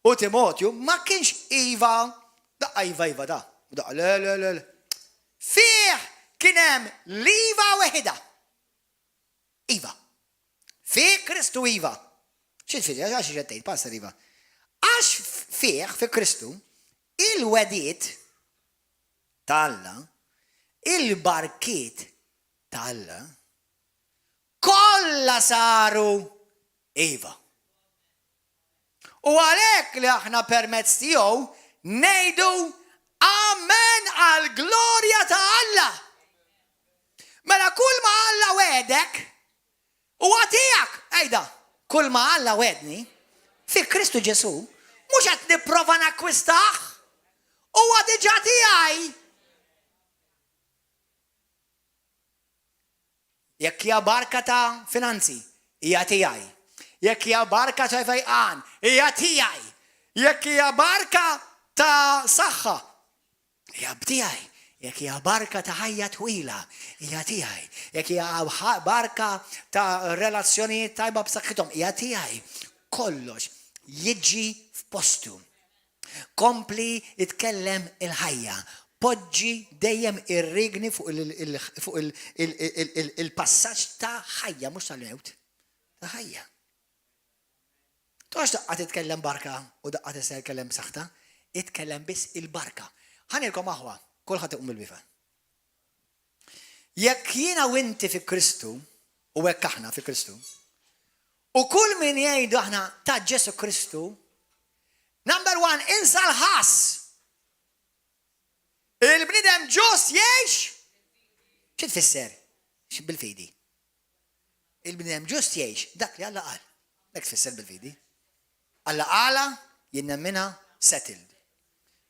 u Timotju ma kienx iva daqqa iva da. Daqqa le. Fih kien hemm l-iva weħida. Iva. Fih Kristu iva. Xi tfisser għax ġettejt passer iva. Għax fih fi Kristu il-wedit tal-Alla, il-barkiet tal-Alla, kolla saru iva. U għalek li aħna permezz tiegħu ngħidu Amen għal glorja ta' Alla. Mela kull ma Alla wedek u għatijak. Ejda, kull ma Alla wedni fi Kristu Ġesu mux għat niprofa nakwistaħ u għadiġa tijaj. Jekk hija barka ta' finanzi, hija tijaj. Jekk hija barka ta' fejqan, hija tijaj. Jekk hija barka ta' saħħa, hija b'tijaj. Jekk hija barka ta' ħajja twila, hija tijaj. Jekk hija barka ta' relazzjonijiet tajba b'saħħithom, hija tijaj. Kollox jiġi f'postu. Kompli jitkellem il-ħajja. Poġġi dejjem irrigni fuq il-passaġġ ta' ħajja, mhux tal-mewt, ta' ħajja. Tox daqqa titkellem barka u daqqa titkellem b'saħħta, itkellem biss il-barka. Ħanilkom aħwa, kulħadd iqum il-bifa. Jekk jiena u inti fi Kristu, u hekk aħna fi Kristu, u kull min jgħidu aħna ta' Ġesu Kristu, number one, insa l-ħass. Il-bnidem ġust jgħix? Xi tfisser? Bil-fidi. Il-bnidem ġust jgħix, dak li Alla qal. Dak tfisser bil-fidi. Alla qala jinnemmina settled.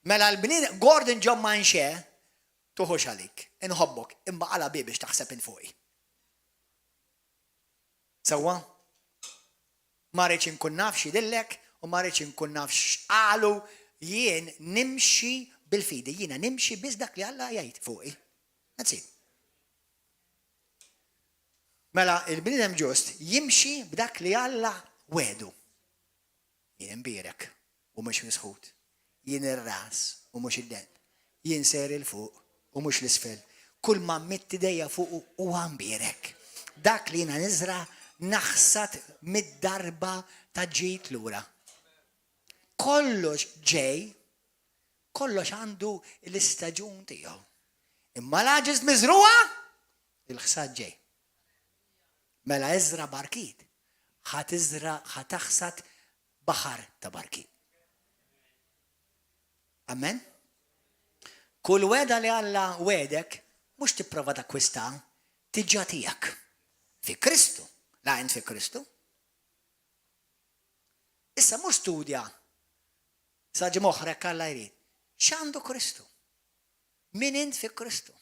Mela l-bnidem Gordon John Manxe tuħux għalik, inħobbok, imma qala bi biex taħseb in fuqi. Sewwa? Ma rridx inkun naf x'idillek u ma rridx inkun naf x'qalu jien nimxi bil-fidi, jiena nimxi biss dak li Alla jgħid fuqi. That's it. Mela il-bniedem ġust jimxi b'dak li Alla wedu. Jien imbierek u mhux misħut. Jien ir-ras u mhux id-dent. Jien ser il-fuq u mhux l-isfel. Kull ma mitti dejja fuq u imbierek. Dak li jiena niżra naħsat mid-darba ta' ġejt lura. Kollox ġej, kollox għandu l-istaġun tiegħu. Imma l-ħaġa miżruha il-ħsad ġej. Mela iżra barkit, ħataħsad baħar ta' barkit. Amen? Kull weda li Alla wedek, mhux tipprova takkwista, tiġġa tiegħek. Fi Kristu, la int fi Kristu. Issa mhux studja sa ġi moħħrek Alla jrid. X'għandu Kristu? Min int fi Kristu?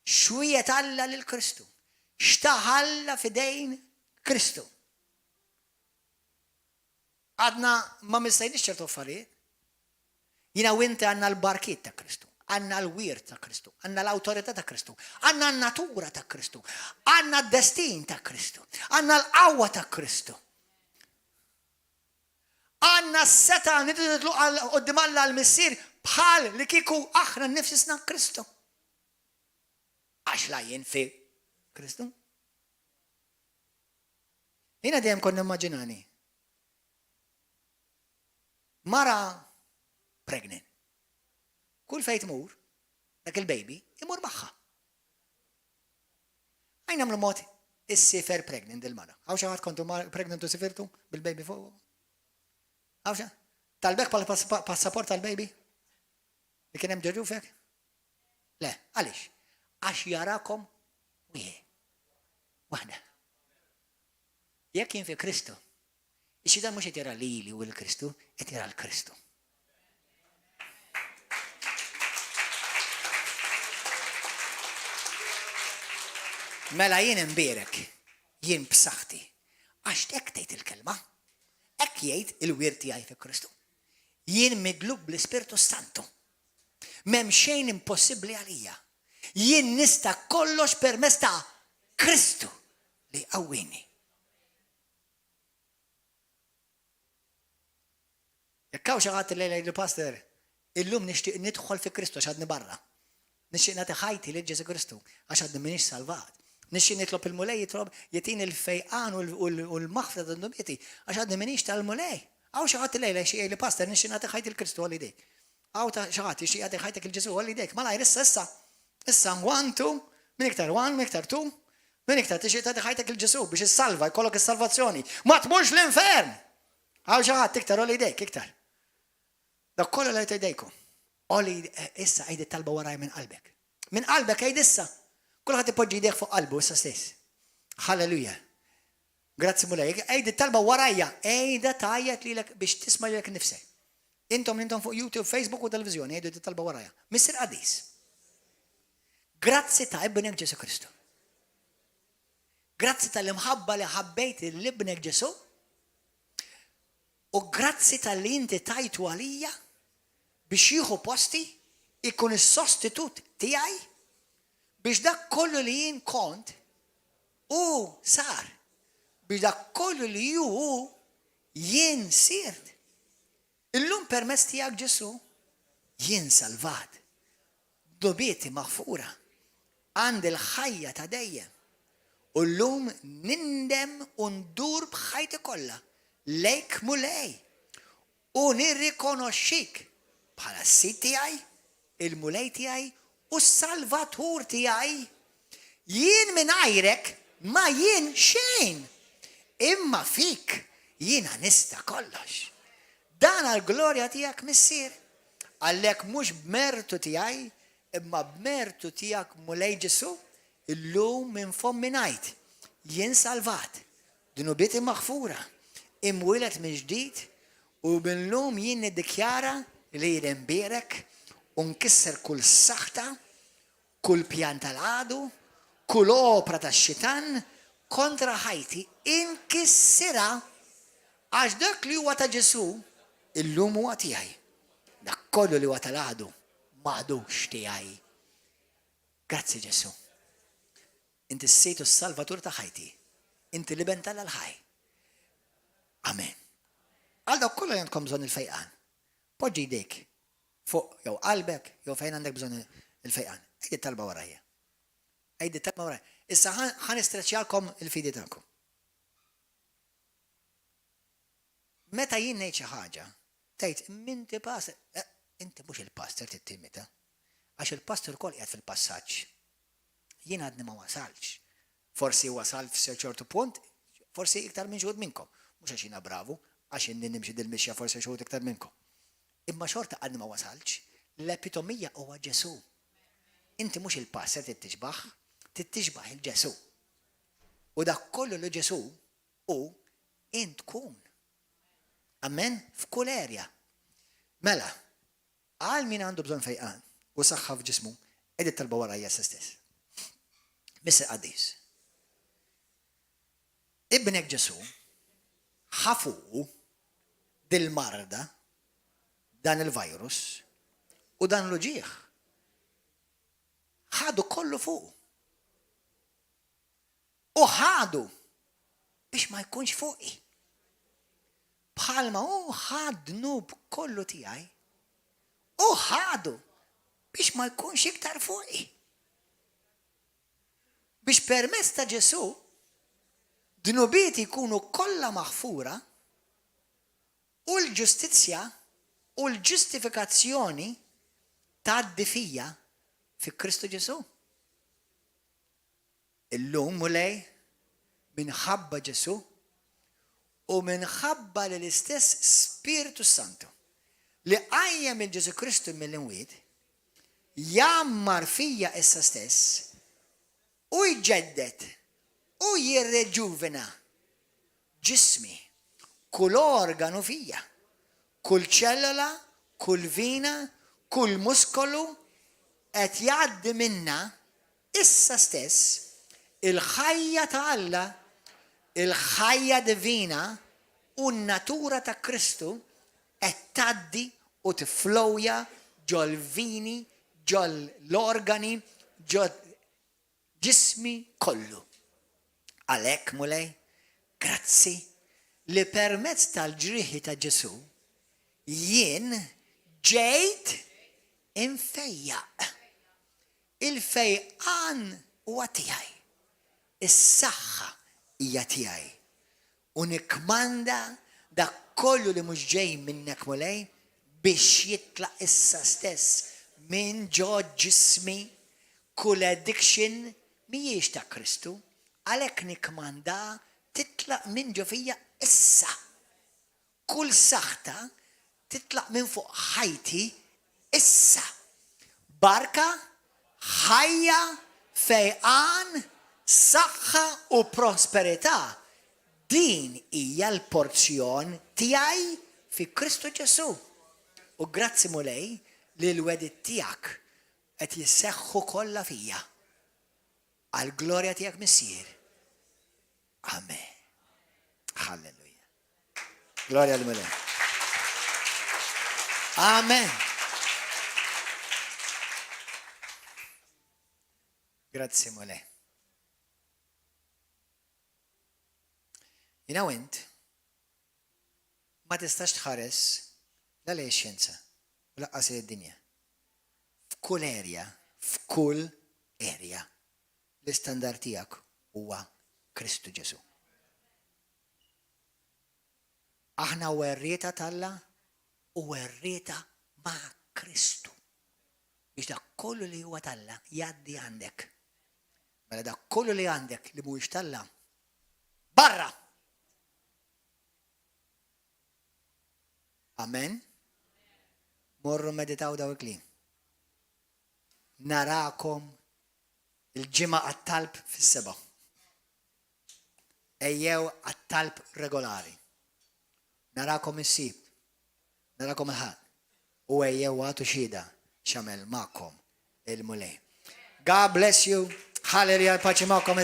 X'wiet Alla lil Kristu? X'taħalla fidejn Kristu? Għadna ma missejniex ċertu affarijiet. Jiena u inti għandna l-barkiet ta' Kristu, għandna l-wirt ta' Kristu, għandna l-awtorità ta' Kristu, għandna n-natura ta' Kristu, għandna d-destin ta' Kristu, għandna l-qawwa ta' Kristu. Għandna s-seta nitlu qudiem Alla l-missier bħal li kieku aħna nnifsisna Kristu. Għax la jien fi Kristu. Jiena dejjem kont nimmaġinani. Mara pregnant. Kull fejn tmur, dak il-baby imur magħha. Għajn nagħmlu mod is-sifer pregnant il-mara. Għaw xi ħadd kontu pregnant u sifirtu bil-baby fuq. Għaw xi? Talbek passaport tal-baby? Li kien hemm ġerġufek? Le, għaliex? Għax jarakom waħda. Jekk jien fi Kristu, ix-xidan mhux qed jara lili u l-Kristu, qed jara l-Kristu. Mela jien imbierek, jien b'saħħti, għax hekk tgħid il-kelma, hekk jgħid il-wirt tiegħi fi Kristu. Jien midlub bl-Ispirtu Santu. M'hemm xejn impossibbli għalija. Jien nista' kollox permezz ta' Kristu li qawwini. Jekk hawn xi ħadd illejla jgħidu pastor, illum nixtieq nidħol fi Kristu għax għadni barra. Nixtieq nagħti ħajti lil Ġesu Kristu għax għadni m'iniex salvat. Nixtieq nitlob il-mulej jagħtini l-fejqan u l-maħfra ta' dumieti għax għadni m'iniex tal-mulej. Hawn xi ħadd illejla xi jgħid li pastor nixtieq nagħti ħajti l-Kristu għal idejk. Hawn ta' xi ħadd jixtieq jagħti ħajtek il-Ġesu għal idejk. Malajr issa. Issa 1, 2, min iktar 1, min iktar 2, min iktar tixtieq tagħti ħajtek il-Ġesu biex issalva jkollok is-salvazzjoni. Ma tmurx l-infern. Hawn xi ħadd iktar għal idejk iktar. Dak kollu li tgħidejkom. Oli issa għajdi talba waraj minn qalbek. Minn qalbek għajdi issa. Kulħadd ipoġġi jdejh fuq qalbu issa stess. Halleluja. Grazzi mulej. Għajdi talba warajja. Ejda tajjat lilek biex tisma' lilek nifsek. Intom fuq YouTube, Facebook u televizjoni għajdu talba warajja. Mr. Qadis. Grazzi ta' ibnek Ġesu Kristu. Grazzi tal-imħabba li ħabbejt l-ibnek Ġesu. U grazzi tal-li inti tajtu għalija biex jieħu posti ikun is-sostitut tiegħi biex dak kollu li jien kont u sar biex dak kollu li ju jien sirt. Illum permezz tiegħek Ġesu jien salvat. Dobieti maħfura. Għandi l-ħajja ta' dejjem. U llum nindem u ndur bħajti kollha lejk mulej. U nirrikonoxxik bħala s-sit tiegħi, il-mulej tiegħi u s-salvatur tiegħi. Jien mingħajrek ma jien xejn. Imma fik jiena nista' kollox. Dan għall-glorja tiegħek missier. Għallek mhux b'mertu tiegħi, imma b'mertu tiegħek mulej Ġesu, illum minn fommi ngħid jien salvat. Dunubieti maħfura, imwieled minn ġdid u minnlum jien niddikjara li jien imbierek u nkisser kull saħta, kull pjan tal-għadu, kull opra tax-xitan kontra ħajti inkissira għax dak li huwa ta' Ġesu illum huwa tiegħi. Dak kollu li huwa tal-għadu m'għadux tiegħi. Grazzi Ġesu. Inti s-sejtu s-salvatur ta' ħajti. Inti li ben tal-ħaj. Amen. Għal dak kollu għandkom bżonn il-fejqan. Poġġi jdejk fuq jew qalbek jew fejn għandek bżonn il-fejqan. Ejdi talba warajja. Ejdi talba warajja. Issa ħan istreċjalkom il-fidi tagħkom. Meta jien ngħid xi ħaġa, tgħid minti pastor, inti mhux il-pastor tittimita. Għax il-pastor ukoll qiegħed fil-passaġġ. Jien għadni ma wasalx. Forsi wasal f'ċertu punt, forsi iktar minn xogħol minnkom. Mhux għax jiena bravu, għax inni nimxi dil-mixja forsi xogħol iktar minnkom. Imma xorta għadni ma wasalx, l-epitomija huwa Ġesu. Inti mhux il-passer tittiġbaħ il-Ġesu. U dak kollu li Ġesu u int tkun. Amen? F'kull erja. Mela, għal min għandu bżonn fejqan u saħħa f'ġismu, qegħdi talba warajja se stess. Mr. Qadis. Ibnek Ġesu ħafu dil-marda dan il-virus u dan l-ġieħ. ħadu kollu fuq. U ħadu biex ma jkunx fuqi. Bħalma u ħadnu b'kollu tiegħi. U ħadu biex ma jkunx iktar fuqi. Biex permezz ta' Ġesu dnubieti jkunu kollha maħfura u l-ġustizzja u l-ġustifikazzjoni tgħaddi fija fi Kristu Ġesu. Illum mulej minħabba Ġesu u minħabba li l-istess Spiritu Santu li għajjem il-Ġesu Kristu mill-imwiet jammar fija issa stess u jġeddet u jirreġuvena ġismi, kull organu fija, kull ċellola, kull vina, kull muskolu qed jgħaddi minna issa stess il-ħajja ta' Alla, il-ħajja divina u n-natura ta' Kristu qed tgħaddi u tiflowja ġol vini, ġol l-organi, ġol ġismi kollu. Għalhekk mulej, grazzi li permezz tal-ġrieħi ta' Ġesu jien ġejt infejjaq. Il-fejqan huwa tiegħi. Is-saħħa hija tiegħi. U nikmanda dak kollu li mhux ġej minnek mulej biex jitlaq issa stess minn ġo ġismi kull addiction mhijiex ta' Kristu, għalhekk nikmanda titlaq minn ġo fija issa. Kull saħta titlaq minn fuq ħajti issa. Barka, ħajja, fejqan, saħħa u prosperità. Din hija l-porzjon tiegħi fi Kristu Ġesu. U grazzi mulej li l-wedit tiegħek qed jisseħħu kollha fija. Għall-glorja tiegħek Missier. Amen. Halleluja. Gloria al mulej. Amen. Grazzi mulej. Jina int ma tistax tħares l-xjenza u laqqas id-dinja. F'kull area l-istandard tiegħek huwa Kristu Ġesu. Aħna werrieta talla u werrieta ma' Kristu. Biex dak kollu li huwa talla jgħaddi għandek. Mela dak kollu li għandek li mhuwiex talla barra. Amen. Morru meditaw daw il-klim. Narakom il-ġimgħa għat-talb fis-seba'. Ejjew għat-talb regolari. Narakom is-sib. Narakom il-ħadd. U ejjew għatu xhieda x'għamel magħkom il-mulej. God bless you. Hallelujah. Paċi magħkom.